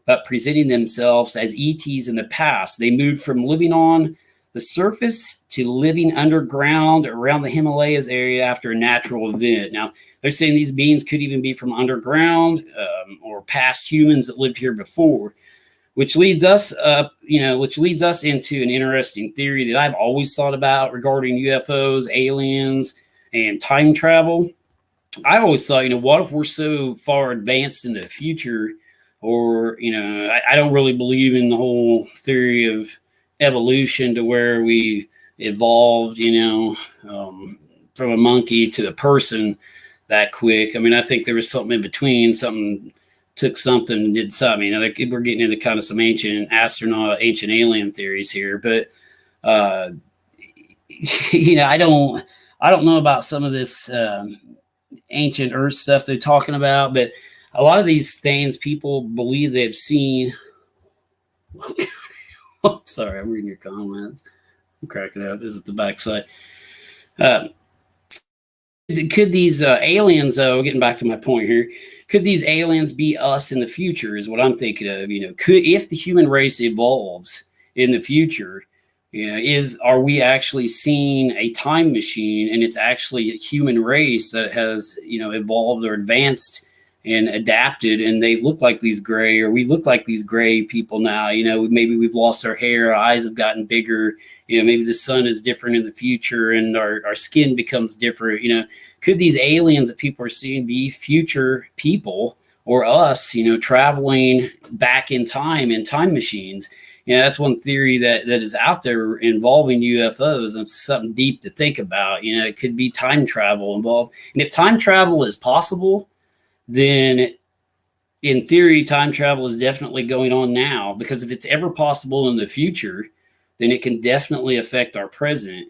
but presenting themselves as ETs in the past. They moved from living on the surface to living underground around the Himalayas area after a natural event. Now, they're saying these beings could even be from underground or past humans that lived here before, which leads us into an interesting theory that I've always thought about regarding UFOs, aliens, and time travel. I always thought, what if we're so far advanced in the future, or, I don't really believe in the whole theory of evolution to where we evolved, from a monkey to the person that quick. I mean, I think there was something in between. Something took something and did something. We're getting into kind of some ancient alien theories here, but I don't know about some of this ancient Earth stuff they're talking about, but a lot of these things people believe they've seen. Sorry, I'm reading your comments. I'm cracking up. This is the backside. Could these aliens, though, getting back to my point here, could these aliens be us in the future is what I'm thinking of. If the human race evolves in the future, Are we actually seeing a time machine, and it's actually a human race that has, evolved or advanced and adapted, and they look like these gray, or we look like these gray people now. Maybe we've lost our hair, our eyes have gotten bigger. Maybe the sun is different in the future, and our skin becomes different. Could these aliens that people are seeing be future people, or us, traveling back in time machines? That's one theory that is out there involving UFOs. And it's something deep to think about. It could be time travel involved. And if time travel is possible, then in theory, time travel is definitely going on now, because if it's ever possible in the future, then it can definitely affect our present.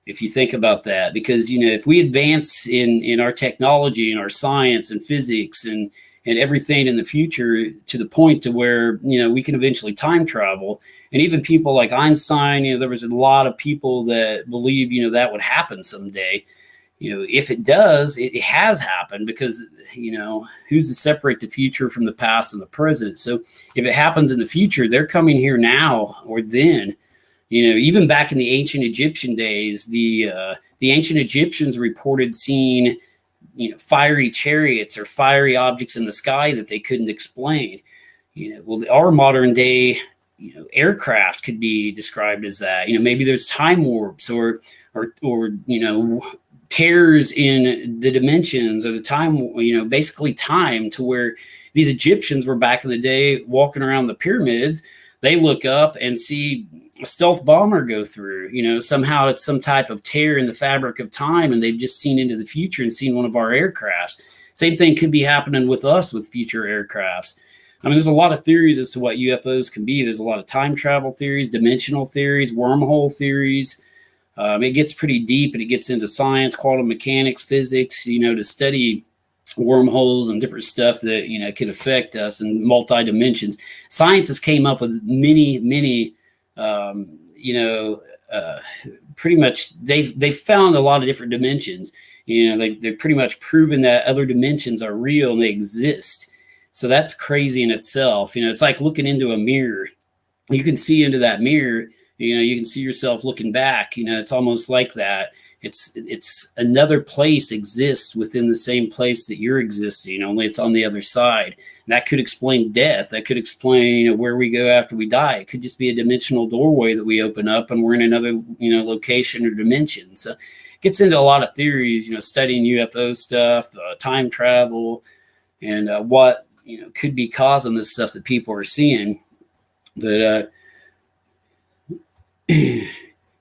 If you think about that, because, if we advance in our technology and our science and physics and everything in the future to the point to where, we can eventually time travel. And even people like Einstein, there was a lot of people that believe, that would happen someday. If it does, it has happened, because, who's to separate the future from the past and the present? So if it happens in the future, they're coming here now or then. Even back in the ancient Egyptian days, the ancient Egyptians reported seeing, fiery chariots or fiery objects in the sky that they couldn't explain. Our modern day, aircraft could be described as that. Maybe there's time warps or tears in the dimensions, or the time, basically time, to where these Egyptians were back in the day walking around the pyramids. They look up and see a stealth bomber go through. Somehow it's some type of tear in the fabric of time, and they've just seen into the future and seen one of our aircrafts. Same thing could be happening with us with future aircrafts. There's a lot of theories as to what UFOs can be. There's a lot of time travel theories, dimensional theories, wormhole theories. It gets pretty deep, and it gets into science, quantum mechanics, physics, to study wormholes and different stuff that, could affect us in multi dimensions. Science has came up with many, pretty much they've found a lot of different dimensions. They've pretty much proven that other dimensions are real and they exist. So that's crazy in itself. It's like looking into a mirror. You can see into that mirror. You can see yourself looking back. It's almost like that. It's another place exists within the same place that you're existing, only it's on the other side. And that could explain death. That could explain, where we go after we die. It could just be a dimensional doorway that we open up and we're in another, location or dimension. So it gets into a lot of theories, studying UFO stuff, time travel, and what, could be causing this stuff that people are seeing. But,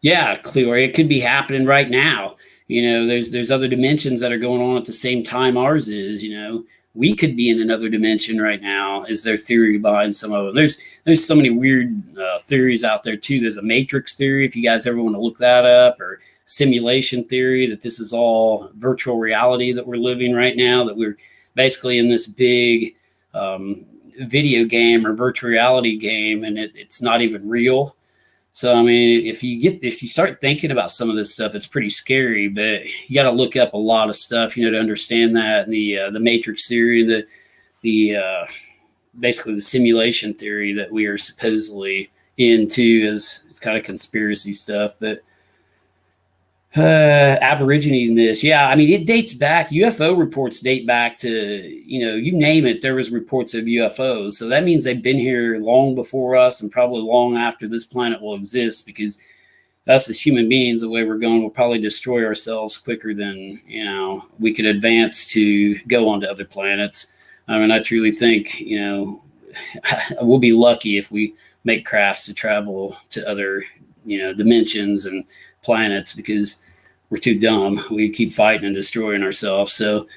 yeah, Cleary, it could be happening right now. There's other dimensions that are going on at the same time ours is. We could be in another dimension right now, is their theory behind some of them. There's so many weird theories out there too. There's a matrix theory, if you guys ever want to look that up, or simulation theory, that this is all virtual reality that we're living right now, that we're basically in this big video game or virtual reality game, and it's not even real. So, if you start thinking about some of this stuff, it's pretty scary, but you got to look up a lot of stuff, to understand that. And the matrix theory, the basically the simulation theory that we are supposedly into is kind of conspiracy stuff. But Aborigine myths, yeah, it dates back. UFO reports date back to, you name it, there was reports of UFOs. So that means they've been here long before us, and probably long after this planet will exist, because us as human beings, the way we're going, we'll probably destroy ourselves quicker than, we could advance to go onto other planets. I truly think, we'll be lucky if we make crafts to travel to other, dimensions and planets, because we're too dumb. We keep fighting and destroying ourselves. So,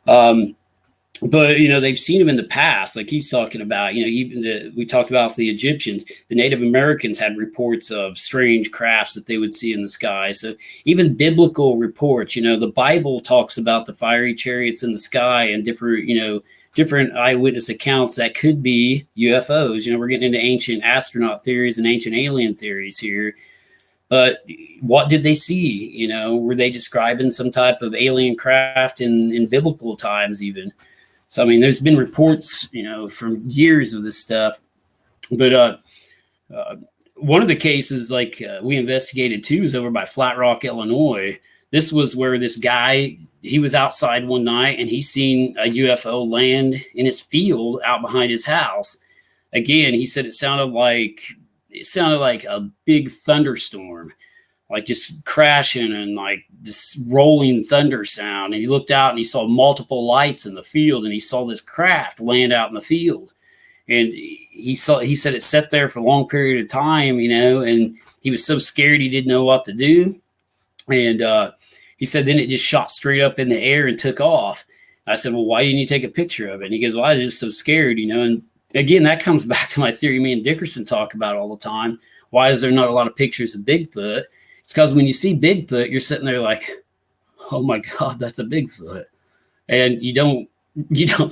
but they've seen them in the past, like he's talking about. We talked about the Egyptians. The Native Americans had reports of strange crafts that they would see in the sky. So even biblical reports, the Bible talks about the fiery chariots in the sky, and different eyewitness accounts that could be UFOs. We're getting into ancient astronaut theories and ancient alien theories here. But what did they see? Were they describing some type of alien craft in biblical times even? So, there's been reports, from years of this stuff. But one of the cases we investigated too is over by Flat Rock, Illinois. This was where this guy, he was outside one night and he seen a UFO land in his field out behind his house. Again, he said it sounded like a big thunderstorm, like just crashing and like this rolling thunder sound. And he looked out and he saw multiple lights in the field, and he saw this craft land out in the field. And he said it sat there for a long period of time, and he was so scared he didn't know what to do. And he said then it just shot straight up in the air and took off. I said, well, why didn't you take a picture of it? And he goes, well, I was just so scared, And again, that comes back to my theory me and Dickerson talk about all the time. Why is there not a lot of pictures of Bigfoot? It's because when you see Bigfoot, you're sitting there like, oh my God, that's a Bigfoot. And you don't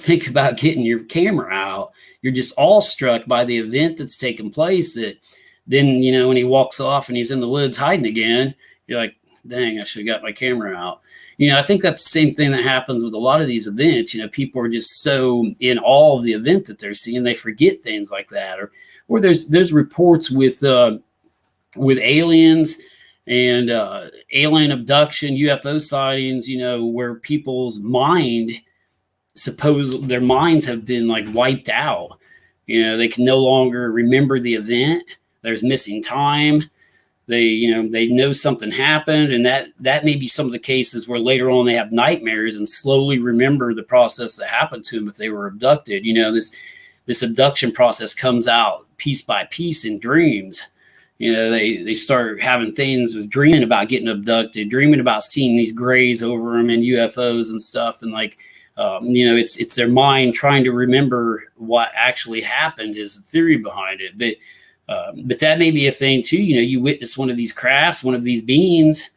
think about getting your camera out. You're just awestruck by the event that's taken place, that then, when he walks off and he's in the woods hiding again, you're like, dang, I should have got my camera out. I think that's the same thing that happens with a lot of these events. People are just so in awe of the event that they're seeing, they forget things like that. Or there's reports with aliens and alien abduction, UFO sightings, where people's their minds have been like wiped out. They can no longer remember the event. There's missing time. They know something happened, and that may be some of the cases where later on they have nightmares and slowly remember the process that happened to them if they were abducted. This abduction process comes out piece by piece in dreams. They start having things with dreaming about getting abducted, dreaming about seeing these grays over them and UFOs and stuff, and it's their mind trying to remember what actually happened is the theory behind it. But that may be a thing too. You witness one of these crafts, one of these beings.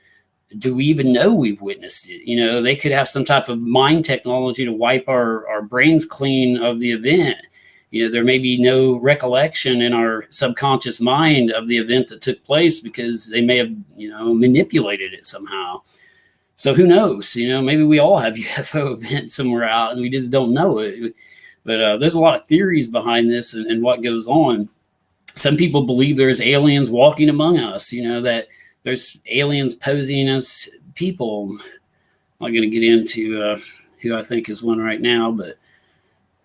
Do we even know we've witnessed it? They could have some type of mind technology to wipe our brains clean of the event. There may be no recollection in our subconscious mind of the event that took place because they may have, manipulated it somehow. So who knows? Maybe we all have UFO events somewhere out and we just don't know it. But there's a lot of theories behind this and what goes on. Some people believe there's aliens walking among us, that there's aliens posing as people. I'm not going to get into who I think is one right now, but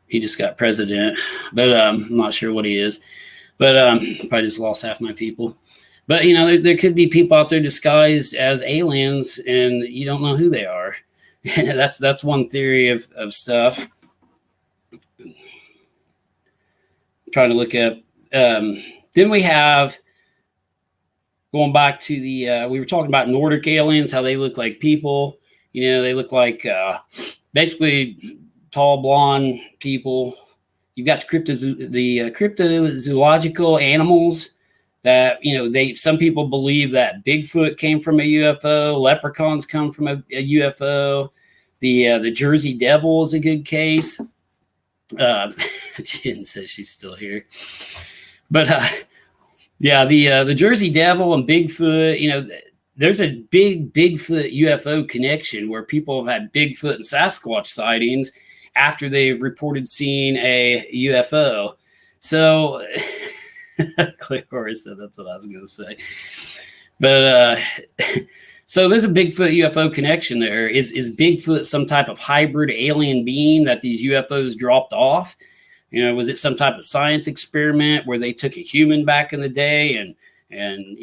he just got president. But I'm not sure what he is. But probably just lost half my people. But, there could be people out there disguised as aliens, and you don't know who they are. That's one theory of stuff. I'm trying to look up. Then we have, going back to we were talking about Nordic aliens, how they look like people. They look like basically tall, blonde people. You've got the cryptozoological animals that, some people believe that Bigfoot came from a UFO, leprechauns come from a UFO. The Jersey Devil is a good case. She didn't say she's still here. But the Jersey Devil and Bigfoot, there's a big Bigfoot UFO connection where people have had Bigfoot and Sasquatch sightings after they've reported seeing a UFO. So Cleora said that's what I was going to say. But so there's a Bigfoot UFO connection there. Is Bigfoot some type of hybrid alien being that these UFOs dropped off? Was it some type of science experiment where they took a human back in the day and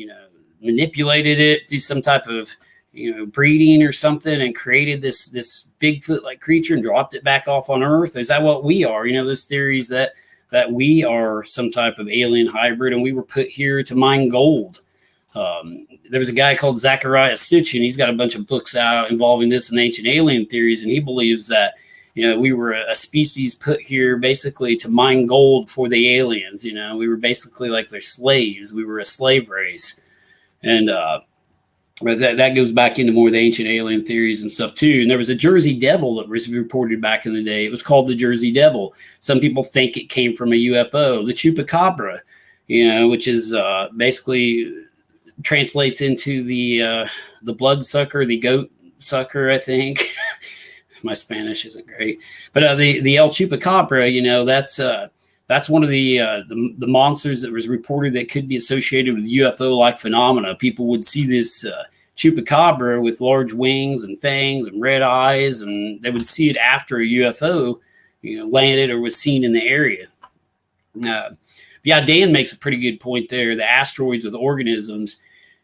manipulated it through some type of breeding or something and created this Bigfoot like creature and dropped it back off on Earth? Is that what we are? There's theories that we are some type of alien hybrid and we were put here to mine gold. There was a guy called Zachariah Sitchin. He's got a bunch of books out involving this and ancient alien theories, and he believes that we were a species put here basically to mine gold for the aliens. We were basically like their slaves. We were a slave race. And but that goes back into more of the ancient alien theories and stuff too. And there was a Jersey Devil that was reported back in the day. It was called the Jersey Devil. Some people think it came from a UFO. The Chupacabra, which is basically translates into the bloodsucker, the goat sucker, I think. My Spanish isn't great, but the El Chupacabra, that's one of the monsters that was reported that could be associated with UFO-like phenomena. People would see this chupacabra with large wings and fangs and red eyes, and they would see it after a UFO, landed or was seen in the area. Dan makes a pretty good point there. The asteroids with organisms,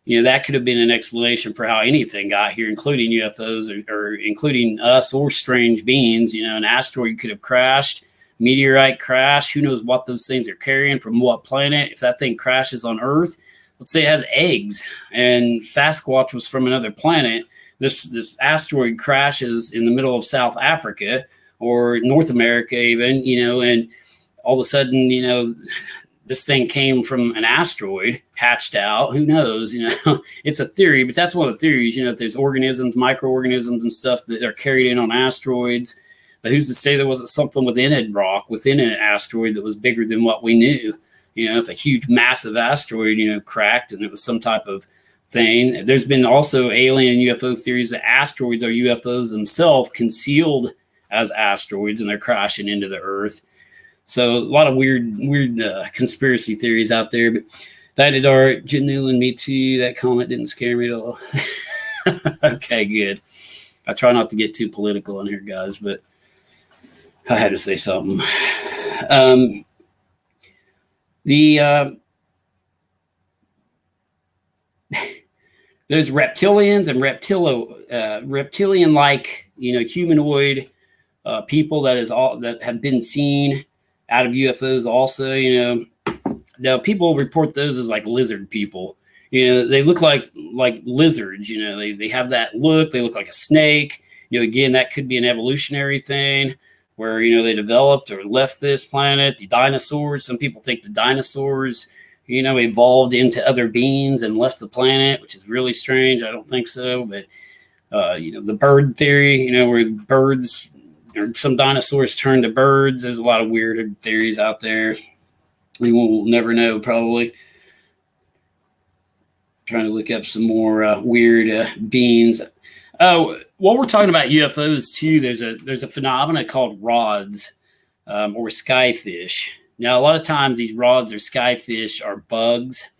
that could have been an explanation for how anything got here, including UFOs or including us or strange beings. An asteroid could have crashed, meteorite crash. Who knows what those things are carrying from what planet? If that thing crashes on Earth, let's say it has eggs and Sasquatch was from another planet. This asteroid crashes in the middle of South Africa or North America even, and all of a sudden, this thing came from an asteroid, hatched out. Who knows? It's a theory, but that's one of the theories. If there's organisms, microorganisms, and stuff that are carried in on asteroids, but who's to say there wasn't something within a rock, within an asteroid that was bigger than what we knew? If a huge, massive asteroid, cracked and it was some type of thing. There's been also alien and UFO theories that asteroids are UFOs themselves, concealed as asteroids, and they're crashing into the Earth. So a lot of weird conspiracy theories out there. But that did art, Jim Newland, me too. That comment didn't scare me at all. Okay, good. I try not to get too political in here, guys, but I had to say something. There's reptilians and reptilian-like, humanoid people that have been seen out of UFOs also. Now people report those as like lizard people. They look like lizards. They have that look. They look like a snake. Again, that could be an evolutionary thing where they developed or left this planet. The dinosaurs. Some people think the dinosaurs evolved into other beings and left the planet, which is really strange. I don't think so. But the bird theory. Where birds or some dinosaurs turned to birds. There's a lot of weird theories out there. We will never know, probably. Trying to look up some more weird beings. Oh, while we're talking about UFOs too, there's a phenomena called rods or skyfish. Now, a lot of times these rods or skyfish are bugs.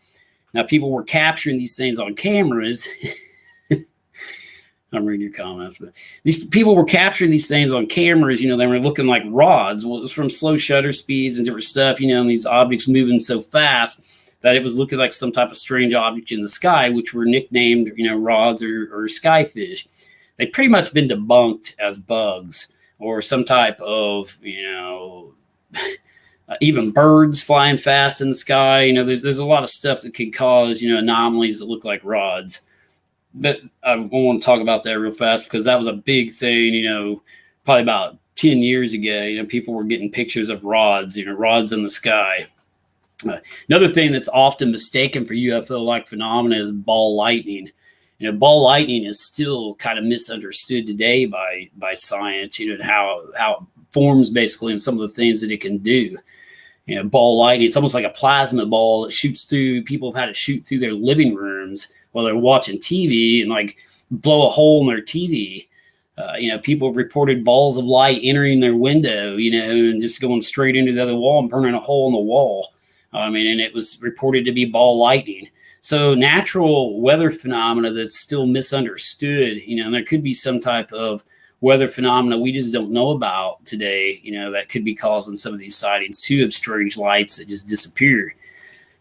Now, people were capturing these things on cameras. I'm reading your comments, but these people were capturing these things on cameras. They were looking like rods. Well, it was from slow shutter speeds and different stuff, and these objects moving so fast that it was looking like some type of strange object in the sky, which were nicknamed, rods or skyfish. They've pretty much been debunked as bugs or some type of, even birds flying fast in the sky. There's a lot of stuff that could cause, anomalies that look like rods. But I want to talk about that real fast because that was a big thing, probably about 10 years ago. People were getting pictures of rods, rods in the sky. Another thing that's often mistaken for UFO-like phenomena is ball lightning. Ball lightning is still kind of misunderstood today by science, and how it forms basically and some of the things that it can do. Ball lightning, it's almost like a plasma ball that shoots through. People have had it shoot through their living rooms while they're watching TV and like blow a hole in their TV. People have reported balls of light entering their window, and just going straight into the other wall and burning a hole in the wall. And it was reported to be ball lightning. So natural weather phenomena that's still misunderstood, there could be some type of weather phenomena we just don't know about today, that could be causing some of these sightings too of strange lights that just disappear.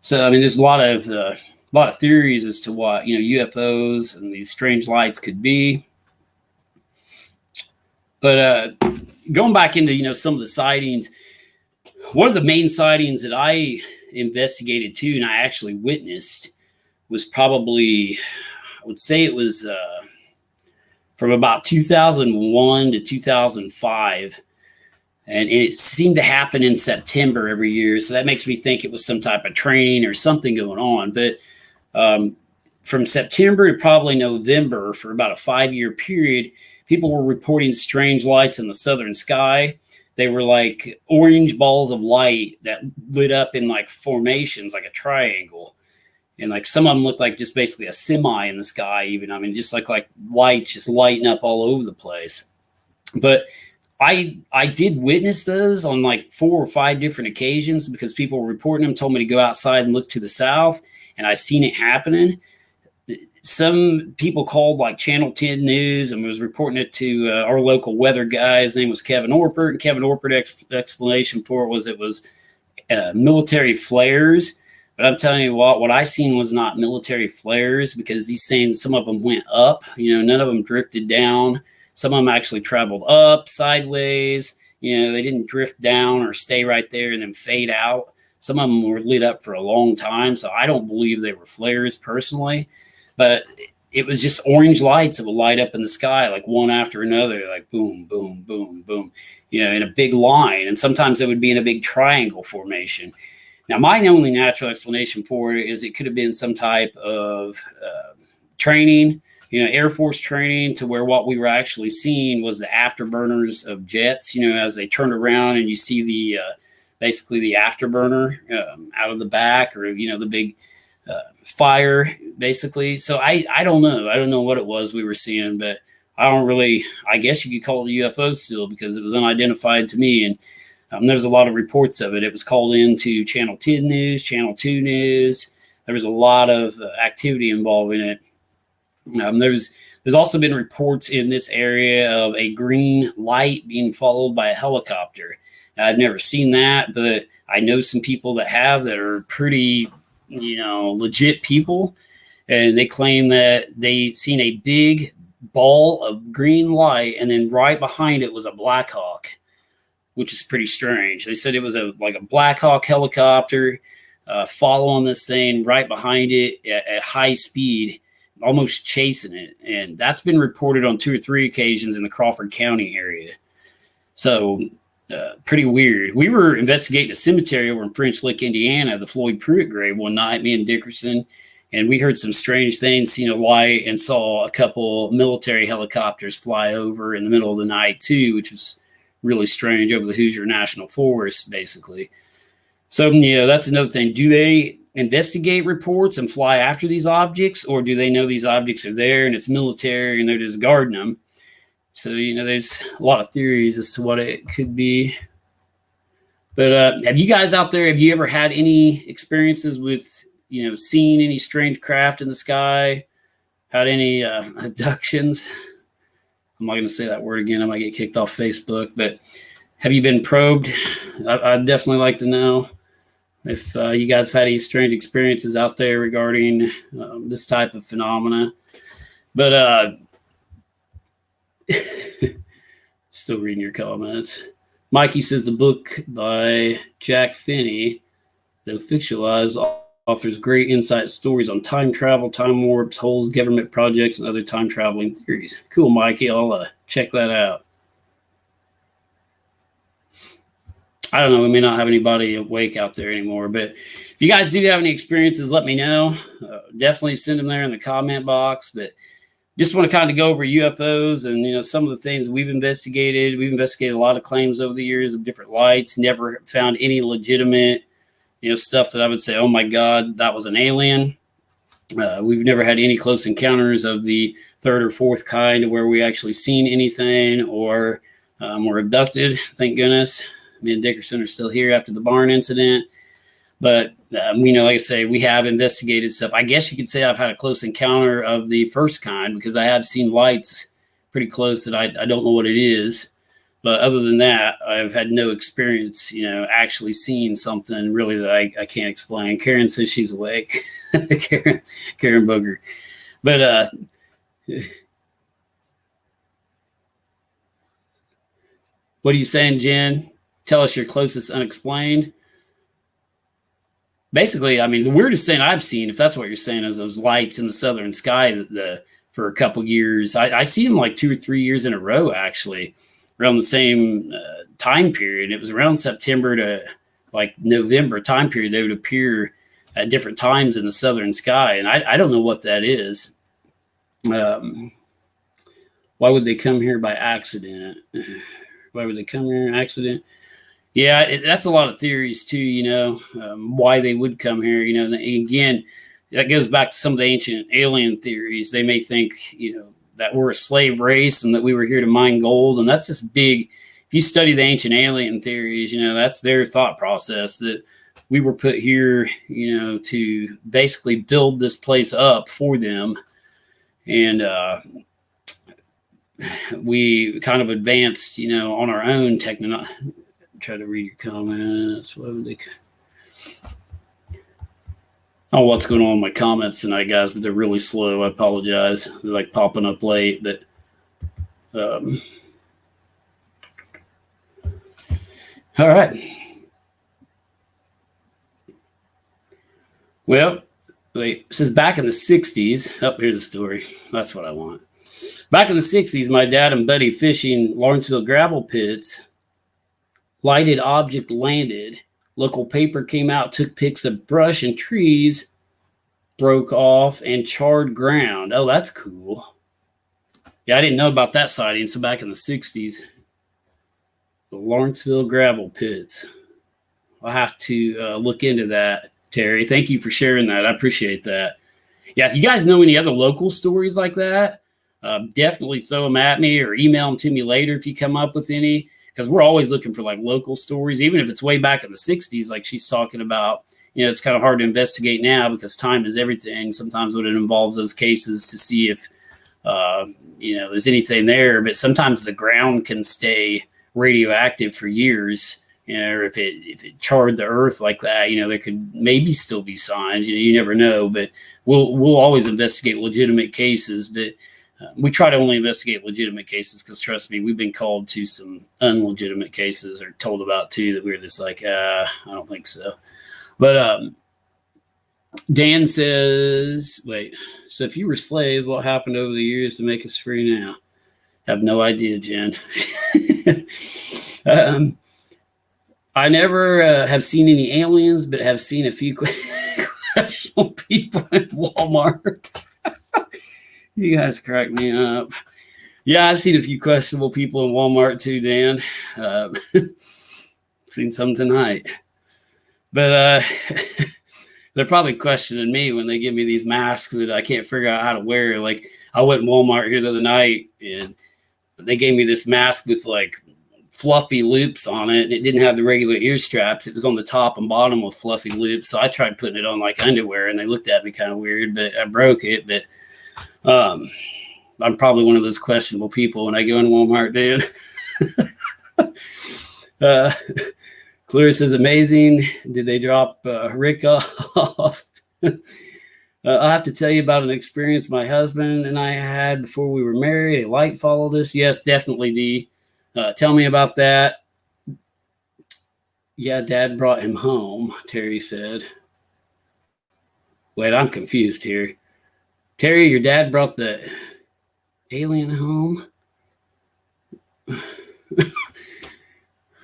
So, there's a lot of theories as to what, UFOs and these strange lights could be. But going back into, some of the sightings, one of the main sightings that I investigated too, and I actually witnessed, was probably, I would say it was from about 2001 to 2005. And it seemed to happen in September every year. So that makes me think it was some type of training or something going on. But from September to probably November, for about a 5-year period, people were reporting strange lights in the southern sky. They were like orange balls of light that lit up in like formations, like a triangle. And like some of them looked like just basically a semi in the sky even. Just like lights just lighting up all over the place. But I did witness those on like 4 or 5 different occasions because people were reporting them, told me to go outside and look to the south, and I seen it happening. Some people called like Channel 10 News and was reporting it to our local weather guy. His name was Kevin Orpert, and Kevin Orpert's explanation for it was military flares. But I'm telling you what I seen was not military flares, because he's saying some of them went up. None of them drifted down. Some of them actually traveled up, sideways. They didn't drift down or stay right there and then fade out. Some of them were lit up for a long time, so I don't believe they were flares personally. But it was just orange lights that would light up in the sky, like one after another, like boom, boom, boom, boom, in a big line. And sometimes it would be in a big triangle formation. Now, my only natural explanation for it is it could have been some type of training, Air Force training, to where what we were actually seeing was the afterburners of jets, as they turned around and you see the basically the afterburner out of the back, or, the big fire, basically. So I don't know. I don't know what it was we were seeing, but I guess you could call it a UFO still, because it was unidentified to me. And there's a lot of reports of it. It was called into Channel 10 News, Channel 2 News. There was a lot of activity involving it. There's also been reports in this area of a green light being followed by a helicopter. Now, I've never seen that, but I know some people that are pretty, legit people, and they claim that they seen a big ball of green light, and then right behind it was a Black Hawk, which is pretty strange. They said it was like a Black Hawk helicopter following this thing right behind it at high speed, almost chasing it. And that's been reported on 2 or 3 occasions in the Crawford County area. So pretty weird. We were investigating a cemetery over in French Lick, Indiana, the Floyd Pruitt grave one night, me and Dickerson, and we heard some strange things, seen a light, and saw a couple military helicopters fly over in the middle of the night too, which was really strange, over the Hoosier National Forest, basically. So, that's another thing. Do they investigate reports and fly after these objects, or do they know these objects are there and it's military and they're just guarding them? So, there's a lot of theories as to what it could be. But have you guys out there, have you ever had any experiences with, seeing any strange craft in the sky? Had any abductions? I'm not going to say that word again. I might get kicked off Facebook. But have you been probed? I'd definitely like to know if you guys have had any strange experiences out there regarding this type of phenomena. But still reading your comments. Mikey says the book by Jack Finney, though fictionalized, offers great insight stories on time travel, time warps, holes, government projects, and other time traveling theories. Cool, Mikey. I'll check that out. I don't know. We may not have anybody awake out there anymore, but if you guys do have any experiences, let me know. Definitely send them there in the comment box. But just want to kind of go over UFOs and, some of the things we've investigated. We've investigated a lot of claims over the years of different lights, never found any legitimate, stuff that I would say, oh my God, that was an alien. We've never had any close encounters of the 3rd or 4th kind where we actually seen anything or were abducted. Thank goodness. Me and Dickerson are still here after the barn incident. But, like I say, we have investigated stuff. I guess you could say I've had a close encounter of the 1st kind, because I have seen lights pretty close that I don't know what it is. But other than that, I've had no experience, actually seeing something really that I can't explain. Karen says she's awake. Karen Booger. But what are you saying, Jen? Tell us your closest unexplained. Basically, I mean, the weirdest thing I've seen, if that's what you're saying, is those lights in the southern sky for a couple years. I see them like 2 or 3 years in a row, actually, around the same time period. It was around September to like November time period. They would appear at different times in the southern sky, and I don't know what that is. Why would they come here by accident? Why would they come here by accident? Yeah, that's a lot of theories too, why they would come here, and again, that goes back to some of the ancient alien theories. They may think, that we're a slave race and that we were here to mine gold. And that's this big, if you study the ancient alien theories, that's their thought process, that we were put here, to basically build this place up for them. And we kind of advanced, on our own technology. Try to read your comments. What would they? Oh, what's going on in my comments tonight, guys? But they're really slow. I apologize. They're like popping up late, but all right. Well, wait, it says back in the 60s. Oh, here's a story. That's what I want. Back in the 60s, my dad and buddy fishing Lawrenceville gravel pits. Lighted object landed. Local paper came out, took pics of brush and trees, broke off, and charred ground. Oh, that's cool. Yeah, I didn't know about that sighting. So back in the 60s, the Lawrenceville gravel pits. I'll have to look into that, Terry. Thank you for sharing that. I appreciate that. Yeah, if you guys know any other local stories like that, definitely throw them at me or email them to me later if you come up with any, because we're always looking for like local stories, even if it's way back in the 60s, like she's talking about. It's kind of hard to investigate now because time is everything. Sometimes when it involves those cases to see if, there's anything there. But sometimes the ground can stay radioactive for years. Or if it charred the earth like that, there could maybe still be signs. You never know. But we'll always investigate legitimate cases. But we try to only investigate legitimate cases because, trust me, we've been called to some unlegitimate cases or told about too that we're just like, I don't think so. But Dan says, wait, so if you were slaves, what happened over the years to make us free now? I have no idea, Jen. I never have seen any aliens, but have seen a few questionable people in Walmart. You guys crack me up. Yeah, I've seen a few questionable people in Walmart too, Dan. Seen some tonight. But they're probably questioning me when they give me these masks that I can't figure out how to wear. Like, I went in Walmart here the other night, and they gave me this mask with like fluffy loops on it. It didn't have the regular ear straps. It was on the top and bottom with fluffy loops. So I tried putting it on like underwear, and they looked at me kind of weird, but I broke it. But I'm probably one of those questionable people when I go in Walmart, Dan. Clear says, amazing. Did they drop Rick off? I'll have to tell you about an experience my husband and I had before we were married. A light followed us. Yes, definitely, D. Tell me about that. Yeah, Dad brought him home, Terry said. Wait, I'm confused here. Terry, your dad brought the alien home?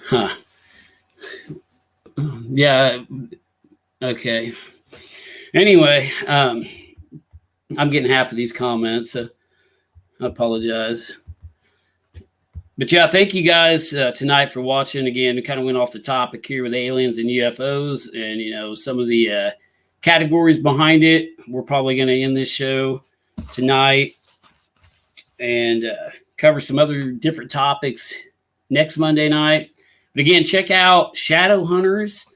Huh. Yeah. Okay. Anyway, I'm getting half of these comments, so I apologize. But yeah, thank you guys tonight for watching. Again, we kind of went off the topic here with aliens and UFOs and, some of the categories behind it. We're probably going to end this show tonight and cover some other different topics next Monday night. But again, check out Shadow Hunters,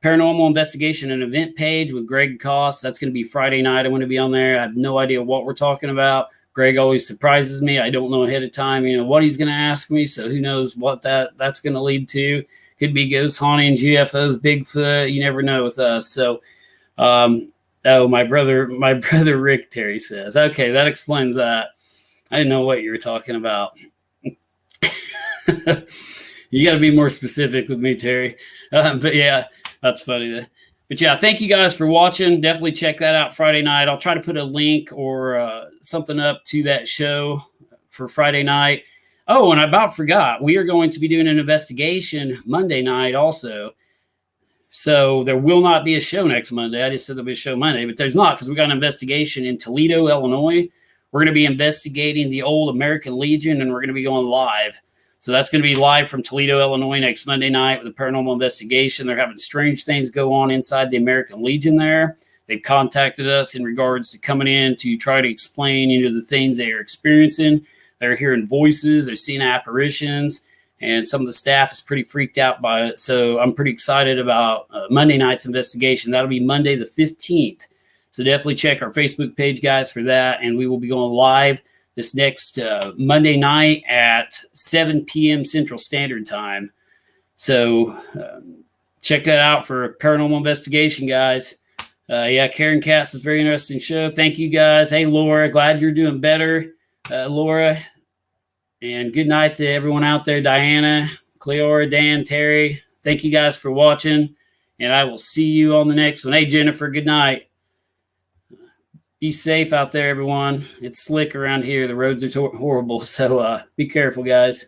Paranormal Investigation and Event page with Greg Koss. That's going to be Friday night. I'm going to be on there. I have no idea what we're talking about. Greg always surprises me. I don't know ahead of time, what he's going to ask me. So who knows what that's going to lead to. Could be ghost hauntings, UFOs, Bigfoot. You never know with us. So, my brother Rick, Terry says. Okay, that explains that. I didn't know what you were talking about. You got to be more specific with me, Terry. But yeah, that's funny. But yeah, thank you guys for watching. Definitely check that out Friday night. I'll try to put a link or something up to that show for Friday night. Oh, and I about forgot. We are going to be doing an investigation Monday night also. So there will not be a show next Monday. I just said there'll be a show Monday, but there's not because we got an investigation in Toledo, Illinois. We're going to be investigating the old American Legion, and we're going to be going live. So that's going to be live from Toledo, Illinois next Monday night with a paranormal investigation. They're having strange things go on inside the American Legion there. They've contacted us in regards to coming in to try to explain, the things they are experiencing. They're hearing voices. They're seeing apparitions. and some of the staff is pretty freaked out by it. So I'm pretty excited about Monday night's investigation. That'll be Monday the 15th. So definitely check our Facebook page, guys, for that. And we will be going live this next Monday night at 7 p.m. Central Standard Time. So check that out for Paranormal Investigation, guys. Karen Cass is a very interesting show. Thank you, guys. Hey, Laura, glad you're doing better, Laura. And good night to everyone out there, Diana, Cleora, Dan, Terry. Thank you guys for watching, and I will see you on the next one. Hey, Jennifer, good night. Be safe out there, everyone. It's slick around here. The roads are horrible, so be careful, guys.